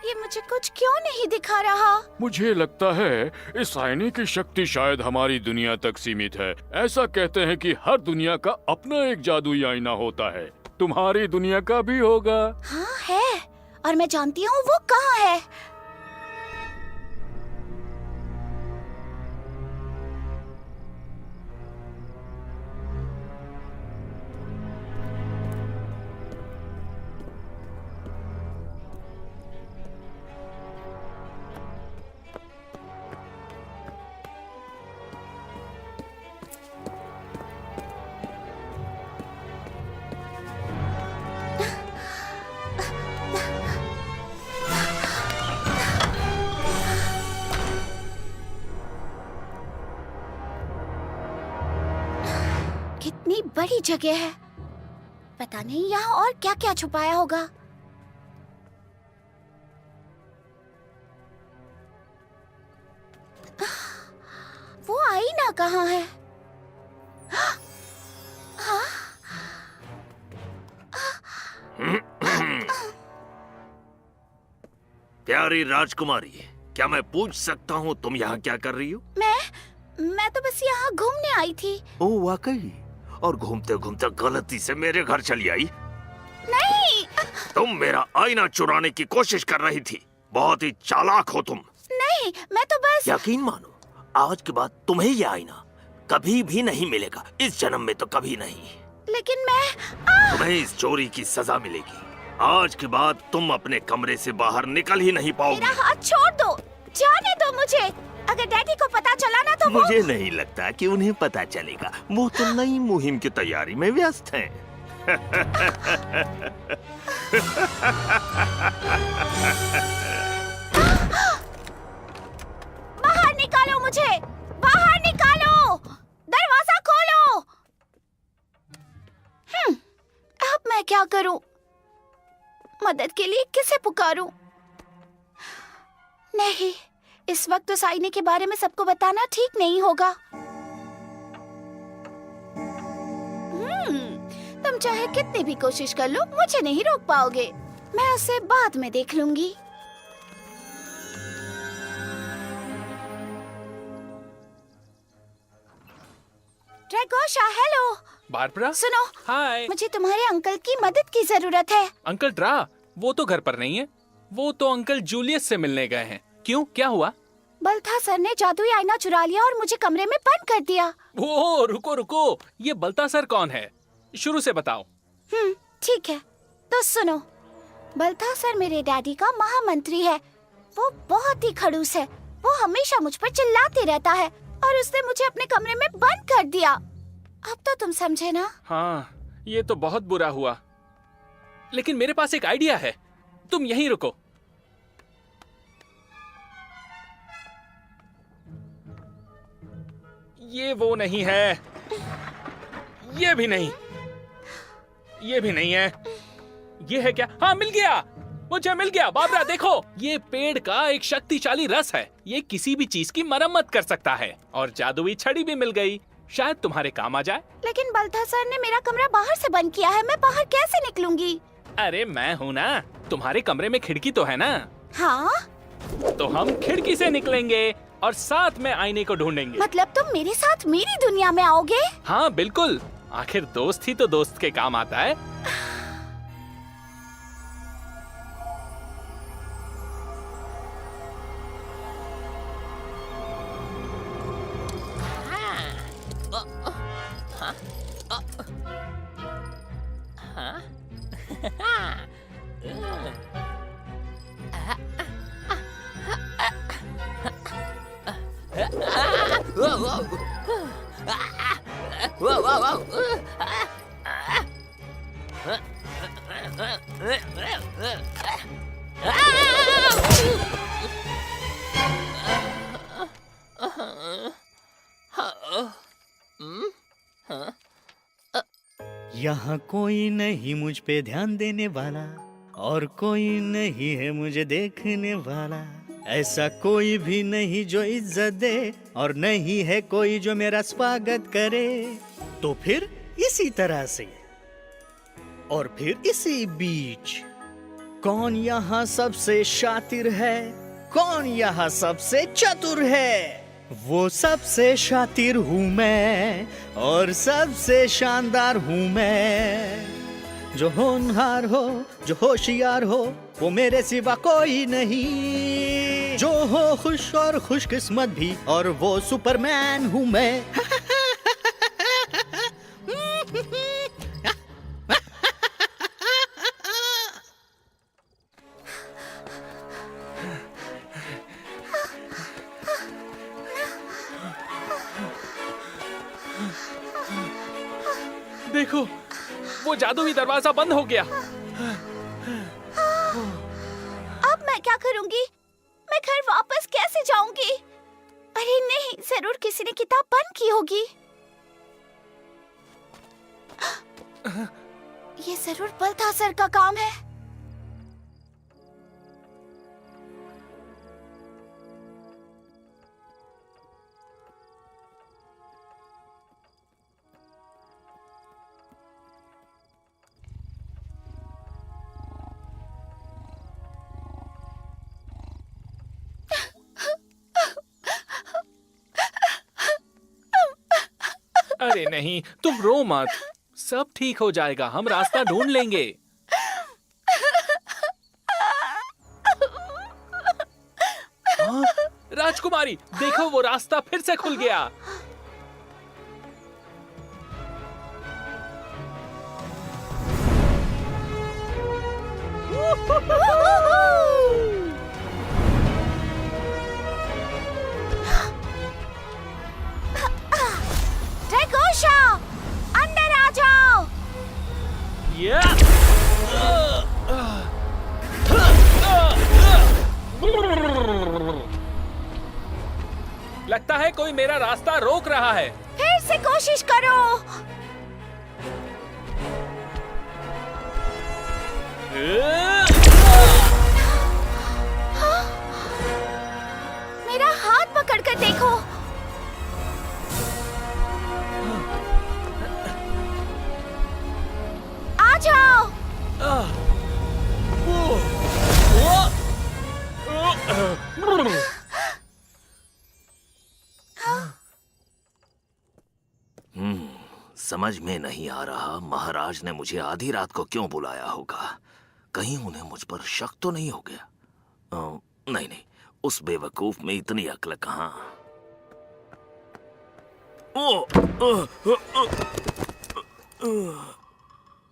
ये मुझे कुछ क्यों नहीं दिखा रहा? मुझे लगता है इस आईने की शक्ति शायद हमारी दुनिया तक सीमित है। ऐसा कहते हैं कि हर दुनिया का अपना एक जादुई आईना होता है। तुम्हारी दुनिया का भी होगा। हाँ है, और मैं जानती हूँ वो कहाँ है। कितनी बड़ी जगह है, पता नहीं यहाँ और क्या क्या छुपाया होगा। वो आईना कहाँ है? प्यारी राजकुमारी, क्या मैं पूछ सकता हूँ तुम यहाँ क्या कर रही हो? मैं तो बस यहाँ घूमने आई थी। ओह वाकई? और घूमते घूमते गलती से मेरे घर चली आई? नहीं तुम मेरा आईना चुराने की कोशिश कर रही थी। बहुत ही चालाक हो तुम। नहीं, मैं तो बस। यकीन मानो, आज के बाद तुम्हें ये आईना कभी भी नहीं मिलेगा। इस जन्म में तो कभी नहीं। लेकिन मैं तुम्हें इस चोरी की सजा मिलेगी। आज के बाद तुम अपने कमरे से बाहर निकल ही नहीं पाओगे। मेरा हाथ छोड़ दो, जाने दो मुझे। अगर डैडी को पता चला ना तो मुझे नहीं लगता कि उन्हें पता चलेगा। वो तो नई मुहिम की तैयारी में व्यस्त हैं। बाहर निकालो मुझे, बाहर निकालो, दरवाजा खोलो। अब मैं क्या करूं? मदद के लिए किसे पुकारूं? नहीं, इस वक्त उस आईने के बारे में सबको बताना ठीक नहीं होगा। तुम चाहे कितनी भी कोशिश कर लो, मुझे नहीं रोक पाओगे। मैं उसे बाद में देख लूंगी। ड्रैगोशा, हेलो। बारबरा, सुनो, हाय। मुझे तुम्हारे अंकल की मदद की जरूरत है। अंकल ड्रा, वो तो घर पर नहीं है। वो तो अंकल जूलियस से मिलने गए हैं। क्यों, क्या हुआ? बल्थासर ने जादुई आईना चुरा लिया और मुझे कमरे में बंद कर दिया। ओह, रुको रुको, ये बल्तासर कौन है? शुरू से बताओ। ठीक है, तो सुनो। बल्थासर मेरे डैडी का महामंत्री है। वो बहुत ही खड़ूस है। वो हमेशा मुझ पर चिल्लाते रहता है और उसने मुझे अपने कमरे में बंद कर दिया। अब तो तुम समझे ना? हाँ, ये तो बहुत बुरा हुआ। लेकिन मेरे पास एक आइडिया है। तुम यहीं रुको। ये वो नहीं है, ये भी नहीं, ये भी नहीं है। ये है क्या? हाँ, मिल गया, मुझे मिल गया। बाबरा देखो, ये पेड़ का एक शक्तिशाली रस है। ये किसी भी चीज की मरम्मत कर सकता है। और जादुई छड़ी भी मिल गई, शायद तुम्हारे काम आ जाए। लेकिन बल्थासर ने मेरा कमरा बाहर से बंद किया है। मैं बाहर कैसे निकलूंगी? अरे मैं हूँ ना, तुम्हारे कमरे में खिड़की तो है ना? हाँ, तो हम खिड़की से निकलेंगे और साथ में आईने को ढूंढेंगे। मतलब तुम मेरे साथ मेरी दुनिया में आओगे? हाँ बिल्कुल, आखिर दोस्त ही तो दोस्त के काम आता है। यहाँ कोई नहीं मुझ पे ध्यान देने वाला और कोई नहीं है मुझे देखने वाला। ऐसा कोई भी नहीं जो इज्जत दे और नहीं है कोई जो मेरा स्वागत करे। तो फिर इसी तरह से और फिर इसी बीच कौन यहाँ सबसे शातिर है, कौन यहाँ सबसे चतुर है? वो सबसे शातिर हूँ मैं और सबसे शानदार हूँ मैं। जो होनहार हो, जो होशियार हो, वो मेरे सिवा कोई नहीं। जो हो खुश और खुशकिस्मत भी, और वो सुपरमैन हूँ मैं। देखो, वो जादुई दरवाजा बंद हो गया। अब मैं क्या करूंगी? मैं घर वापस कैसे जाऊंगी? अरे नहीं, जरूर किसी ने किताब बंद की होगी। ये जरूर बलथासर का काम है। अरे नहीं, तुम रो मत, सब ठीक हो जाएगा, हम रास्ता ढूंढ लेंगे। हाँ? राजकुमारी, देखो वो रास्ता फिर से खुल गया। ड्रैगोशा, अंदर आ जाओ। लगता है कोई मेरा रास्ता रोक रहा है। फिर से कोशिश करो। मेरा हाथ पकड़कर देखो। आ जाओ। समझ में नहीं आ रहा महाराज ने मुझे आधी रात को क्यों बुलाया होगा। कहीं उन्हें मुझ पर शक तो नहीं हो गया? नहीं नहीं, उस बेवकूफ में इतनी अक्ल कहां।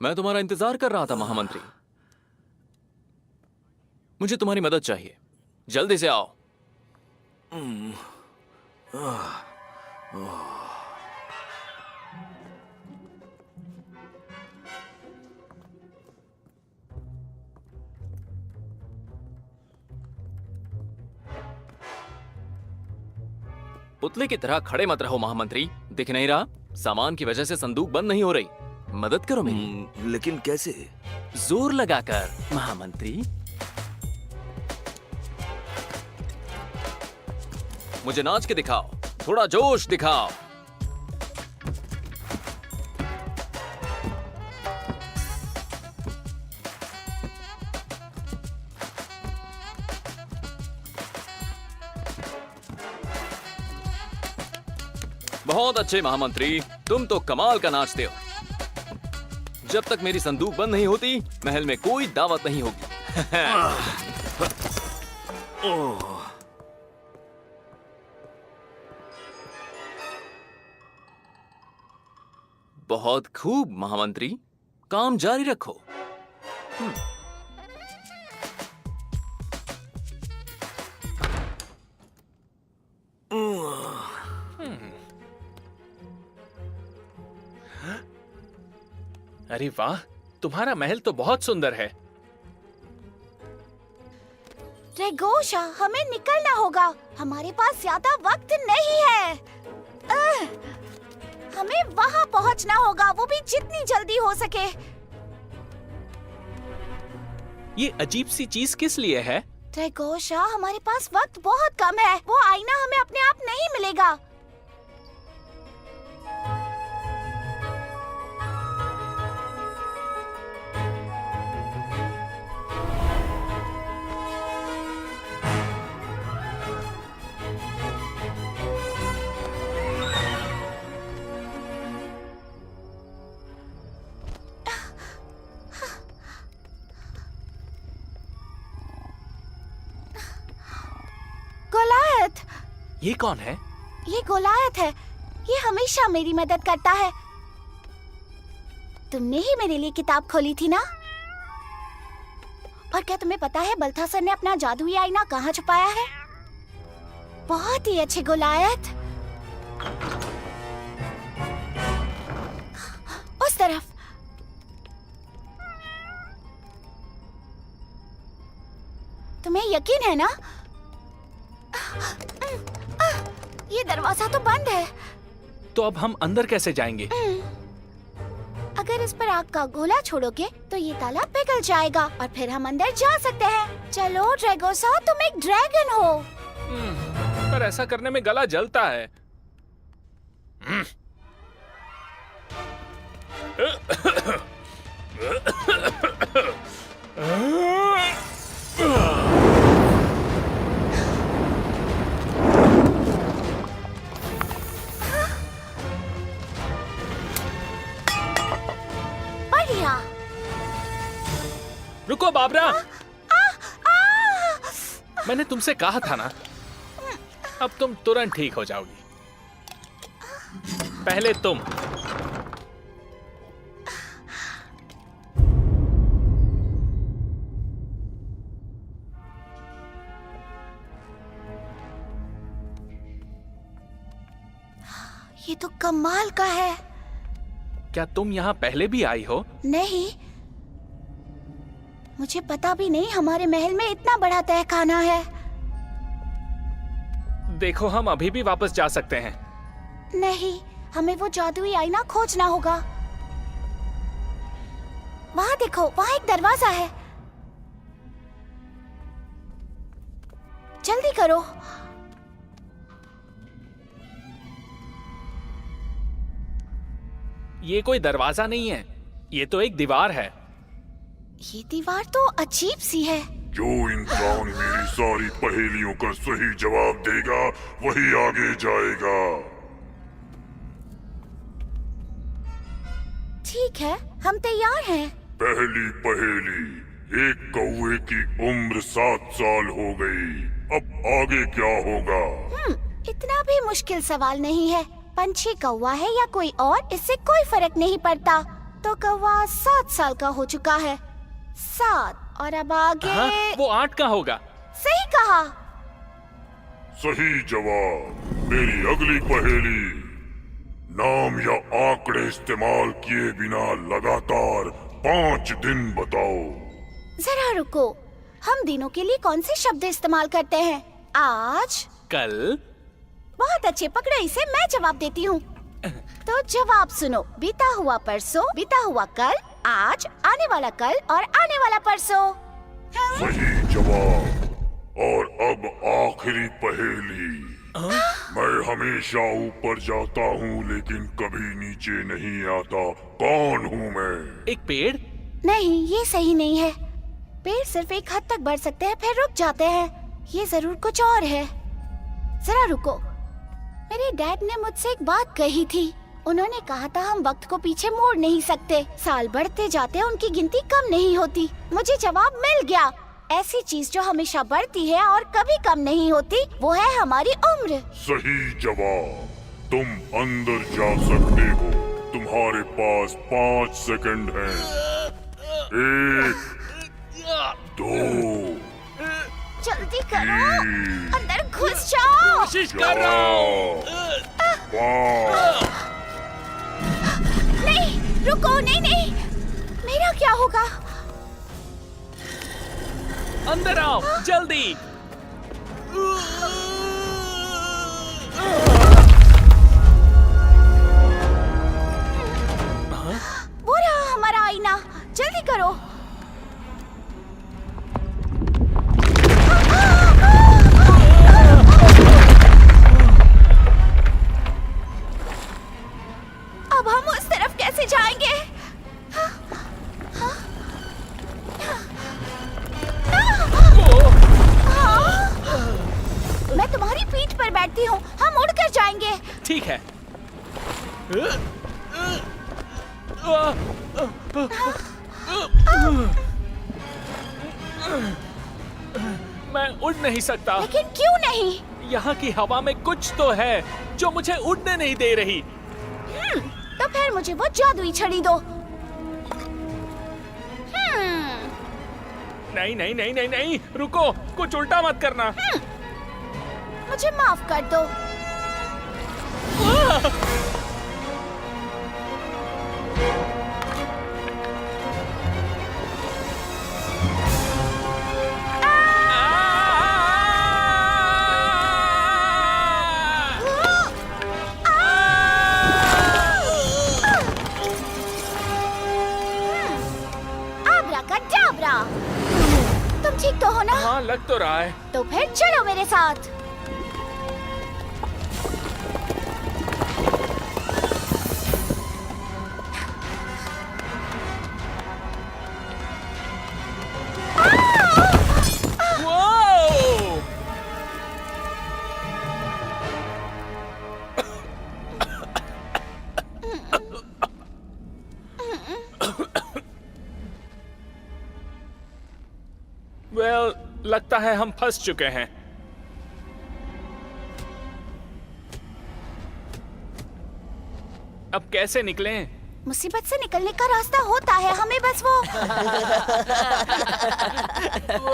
मैं तुम्हारा इंतजार कर रहा था महामंत्री। मुझे तुम्हारी मदद चाहिए, जल्दी से आओ। पुतले की तरह खड़े मत रहो महामंत्री, दिख नहीं रहा? सामान की वजह से संदूक बंद नहीं हो रही। मदद करो मेरी। लेकिन कैसे? जोर लगाकर महामंत्री। मुझे नाच के दिखाओ, थोड़ा जोश दिखाओ। बहुत अच्छे महामंत्री, तुम तो कमाल का नाचते हो। जब तक मेरी संदूक बंद नहीं होती, महल में कोई दावत नहीं होगी। बहुत खूब महामंत्री, काम जारी रखो। अरे वाह, तुम्हारा महल तो बहुत सुंदर है। ड्रैगोशा, हमें निकलना होगा, हमारे पास ज्यादा वक्त नहीं है। हमें वहां पहुंचना होगा, वो भी जितनी जल्दी हो सके। ये अजीब सी चीज किस लिए है? ड्रैगोशा, हमारे पास वक्त बहुत कम है। वो आईना हमें अपने आप नहीं मिलेगा। गोलायत, ये कौन है? ये गोलायत है। ये हमेशा मेरी मदद करता है। तुमने ही मेरे लिए किताब खोली थी ना? और क्या तुम्हें पता है बल्थासर ने अपना जादुई आईना कहाँ छुपाया है? बहुत ही अच्छे गोलायत। उस तरफ। तुम्हें यकीन है ना? ये दरवाजा तो बंद है। तो अब हम अंदर कैसे जाएंगे? अगर इस पर आग का गोला छोड़ोगे तो ये ताला पिघल जाएगा और फिर हम अंदर जा सकते हैं। चलो ड्रैगोसा, तुम एक ड्रैगन हो। पर ऐसा करने में गला जलता है। बढ़िया। रुको बाबरा, मैंने तुमसे कहा था ना, अब तुम तुरंत ठीक हो जाओगी। पहले तुम। ये तो कमाल का है। क्या तुम यहाँ पहले भी आई हो? नहीं, मुझे पता भी नहीं हमारे महल में इतना बड़ा तहखाना है। देखो, हम अभी भी वापस जा सकते हैं। नहीं, हमें वो जादुई आईना खोजना होगा। वहाँ देखो, वहाँ एक दरवाजा है। जल्दी करो। ये कोई दरवाजा नहीं है, ये तो एक दीवार है। ये दीवार तो अजीब सी है। जो इंसान मेरी सारी पहेलियों का सही जवाब देगा वही आगे जाएगा। ठीक है, हम तैयार हैं। पहली पहेली, एक कौवे की उम्र 7 साल हो गई, अब आगे क्या होगा? इतना भी मुश्किल सवाल नहीं है। पंछी कौवा है या कोई और, इससे कोई फर्क नहीं पड़ता। तो कौवा 7 साल का हो चुका है। 7 और अब आगे। हाँ, वो 8 का होगा। सही कहा। सही जवाब। मेरी अगली पहेली, नाम या आंकड़े इस्तेमाल किए बिना लगातार 5 दिन बताओ। जरा रुको, हम दिनों के लिए कौन से शब्द इस्तेमाल करते हैं? आज, कल। बहुत अच्छे, पकड़ो इसे, मैं जवाब देती हूँ। तो जवाब सुनो। बीता हुआ परसों, बीता हुआ कल, आज, आने वाला कल और आने वाला परसों। सही जवाब। और अब आखिरी पहेली, मैं हमेशा ऊपर जाता हूँ लेकिन कभी नीचे नहीं आता, कौन हूँ मैं? एक पेड़? नहीं, ये सही नहीं है। पेड़ सिर्फ एक हद तक बढ़ सकते हैं फिर रुक जाते हैं। ये जरूर कुछ और है। जरा रुको, मेरे डैड ने मुझसे एक बात कही थी। उन्होंने कहा था हम वक्त को पीछे मोड़ नहीं सकते। साल बढ़ते जाते उनकी गिनती कम नहीं होती। मुझे जवाब मिल गया। ऐसी चीज जो हमेशा बढ़ती है और कभी कम नहीं होती, वो है हमारी उम्र। सही जवाब। तुम अंदर जा सकते हो, तुम्हारे पास 5 सेकंड हैं। 1, 2, जल्दी करो, अंदर घुस जाओ। कोशिश कर रहा हूँ। 5। नहीं, रुको, नहीं नहीं, मेरा क्या होगा? अंदर आओ, जल्दी। वो रहा हमारा आईना, जल्दी करो। ठीक है। मैं उड़ नहीं सकता। लेकिन क्यों नहीं? यहाँ की हवा में कुछ तो है जो मुझे उड़ने नहीं दे रही। तो फिर मुझे वो जादुई छड़ी दो। नहीं नहीं नहीं नहीं नहीं, रुको, कुछ उल्टा मत करना। मुझे माफ कर दो। आब्राकाडाब्रा। तुम ठीक तो हो ना? हाँ, लग तो रहा है। तो फिर चलो मेरे साथ। लगता है हम फंस चुके हैं। अब कैसे निकलें? मुसीबत से निकलने का रास्ता होता है, हमें बस वो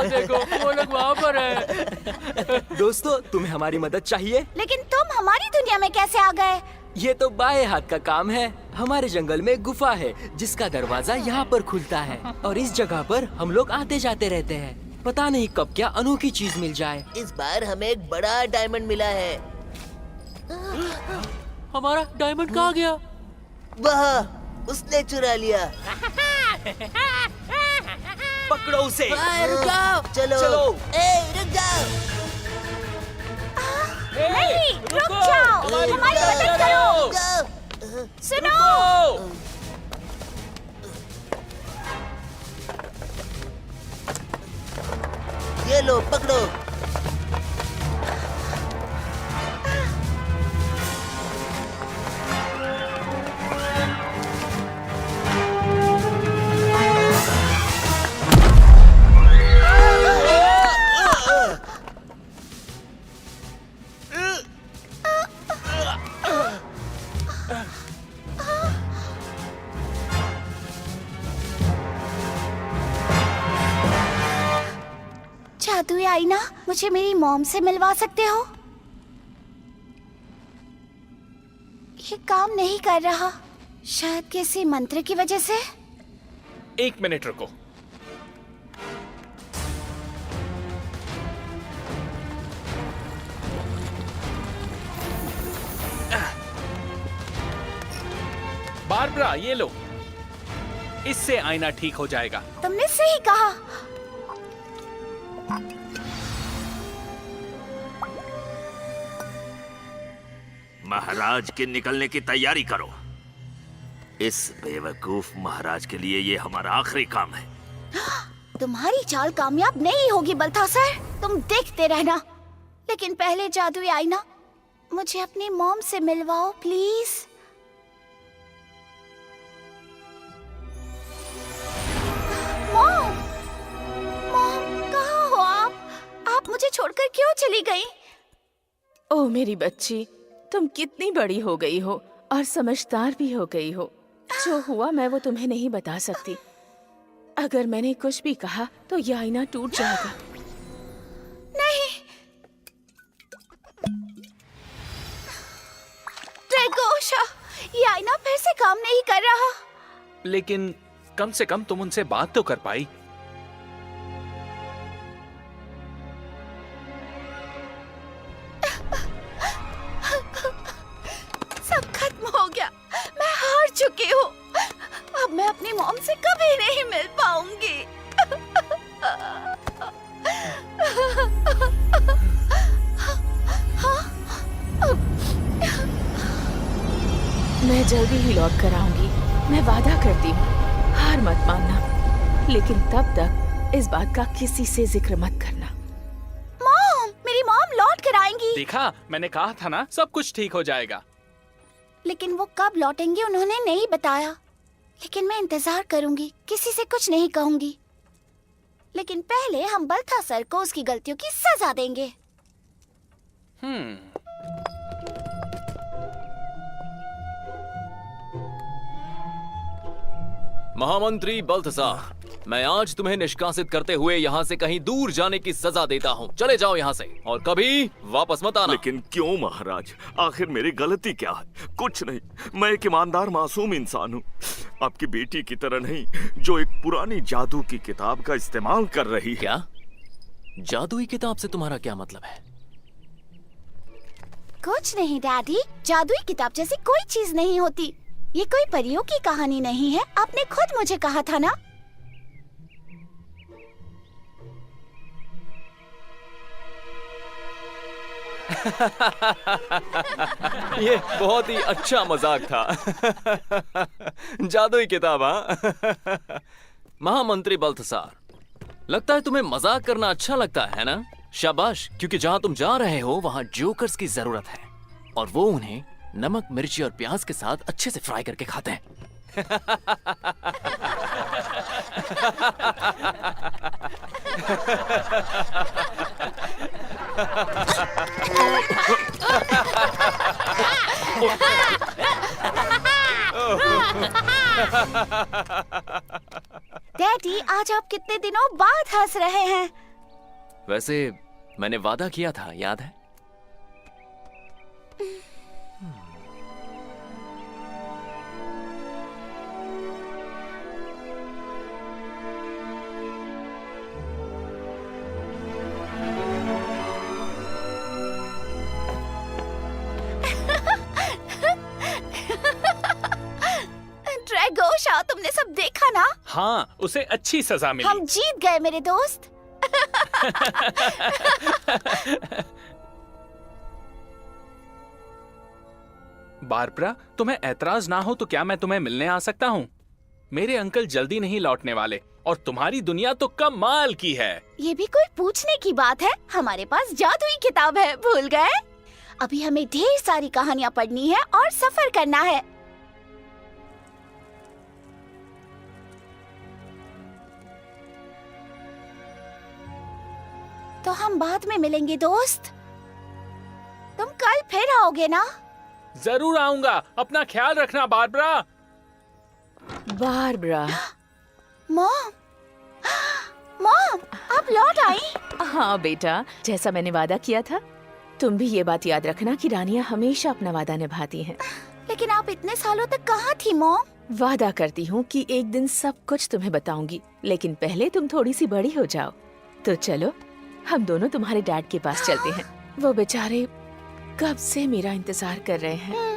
देखो, वो लोग वहाँ पर है। दोस्तों, तुम्हें हमारी मदद चाहिए? लेकिन तुम हमारी दुनिया में कैसे आ गए? ये तो बाएं हाथ का काम है। हमारे जंगल में गुफा है जिसका दरवाजा यहाँ पर खुलता है और इस जगह पर हम लोग आते जाते रहते हैं। पता नहीं कब क्या अनोखी चीज मिल जाए। इस बार हमें एक बड़ा डायमंड मिला है। हमारा डायमंड कहाँ गया? वह उसने चुरा लिया। पकड़ो उसे। रुक जाओ। चलो रुक जाओ। नहीं, रुक जाओ, हमारी मदद करो। सुनो, ये लो, पकड़ो। जादुई आईना, मुझे मेरी मॉम से मिलवा सकते हो? ये काम नहीं कर रहा, शायद किसी मंत्र की वजह से। 1 मिनट रुको। बारबरा, ये लो, इससे आईना ठीक हो जाएगा। तुमने सही कहा। महाराज के निकलने की तैयारी करो। इस बेवकूफ महाराज के लिए ये हमारा आखिरी काम है। तुम्हारी चाल कामयाब नहीं होगी बल्थासर, तुम देखते रहना। लेकिन पहले जादुई आईना, मुझे अपनी मॉम से मिलवाओ प्लीज। मॉम, मॉम कहाँ हो आप मुझे छोड़कर क्यों चली गई? ओह मेरी बच्ची, तुम कितनी बड़ी हो गई हो और समझदार भी हो गई हो। जो हुआ मैं वो तुम्हें नहीं बता सकती। अगर मैंने कुछ भी कहा तो ये आईना टूट जाएगा। नहीं, ड्रैगोशा, ये आईना फिर से काम नहीं कर रहा। लेकिन कम से कम तुम उनसे बात तो कर पाई। सब खत्म हो गया, मैं हार चुकी हूँ। अब मैं अपनी मॉम से कभी नहीं मिल पाऊंगी। मैं जल्दी ही लौट कर आऊंगी, मैं वादा करती हूँ। हार मत मानना, लेकिन तब तक इस बात का किसी से जिक्र मत करना। मॉम, मेरी मॉम लौट कर आएंगी। देखा, मैंने कहा था ना, सब कुछ ठीक हो जाएगा। लेकिन वो कब लौटेंगे उन्होंने नहीं बताया। लेकिन मैं इंतजार करूंगी, किसी से कुछ नहीं कहूंगी। लेकिन पहले हम बल्थासर को उसकी गलतियों की सजा देंगे। महामंत्री बल्थसार, मैं आज तुम्हें निष्कासित करते हुए यहाँ से कहीं दूर जाने की सजा देता हूँ। चले जाओ यहाँ से और कभी वापस मत आना। लेकिन क्यों महाराज? आखिर मेरी गलती क्या है? कुछ नहीं, मैं एक ईमानदार मासूम इंसान हूँ, आपकी बेटी की तरह नहीं, जो एक पुरानी जादू की किताब का इस्तेमाल कर रही है। क्या? जादुई किताब से तुम्हारा क्या मतलब है? कुछ नहीं डैडी, जादुई किताब जैसी कोई चीज नहीं होती। ये कोई परियों की कहानी नहीं है, आपने खुद मुझे कहा था ना। ये बहुत ही अच्छा मजाक था। जादुई किताब, हाँ? महामंत्री बल्थसार, लगता है तुम्हें मजाक करना अच्छा लगता है ना? शाबाश, क्योंकि जहाँ तुम जा रहे हो वहाँ जोकर्स की जरूरत है और वो उन्हें नमक, मिर्ची और प्याज के साथ अच्छे से फ्राई करके खाते हैं। डैडी, आज आप कितने दिनों बाद हंस रहे हैं? वैसे मैंने वादा किया था, याद है? ड्रैगोशा, तुमने सब देखा ना? हाँ, उसे अच्छी सजा मिली। हम जीत गए मेरे दोस्त। बारबरा, तुम्हें ऐतराज ना हो तो क्या मैं तुम्हें मिलने आ सकता हूँ? मेरे अंकल जल्दी नहीं लौटने वाले और तुम्हारी दुनिया तो कमाल की है। ये भी कोई पूछने की बात है? हमारे पास जादुई किताब है, भूल गए? अभी हमें ढेर सारी कहानियाँ पढ़नी है और सफर करना है। तो हम बाद में मिलेंगे दोस्त। तुम कल फिर आओगे ना? जरूर आऊंगा, अपना ख्याल रखना बारबरा। बारबरा। मॉम, मॉम, आप लौट आई? हाँ बेटा, जैसा मैंने वादा किया था, तुम भी ये बात याद रखना कि रानियां हमेशा अपना वादा निभाती हैं। लेकिन आप इतने सालों तक कहाँ थी मॉम? वादा करती हूँ कि एक दिन सब कुछ तुम्हें बताऊंगी, लेकिन पहले तुम थोड़ी सी बड़ी हो जाओ। तो चलो, हम दोनों तुम्हारे डैड के पास चलते हैं। वो बेचारे कब से मेरा इंतजार कर रहे हैं।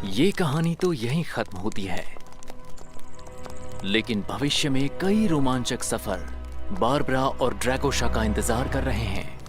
ये कहानी तो यहीं खत्म होती है, लेकिन भविष्य में कई रोमांचक सफर बारबरा और ड्रैगोशा का इंतजार कर रहे हैं।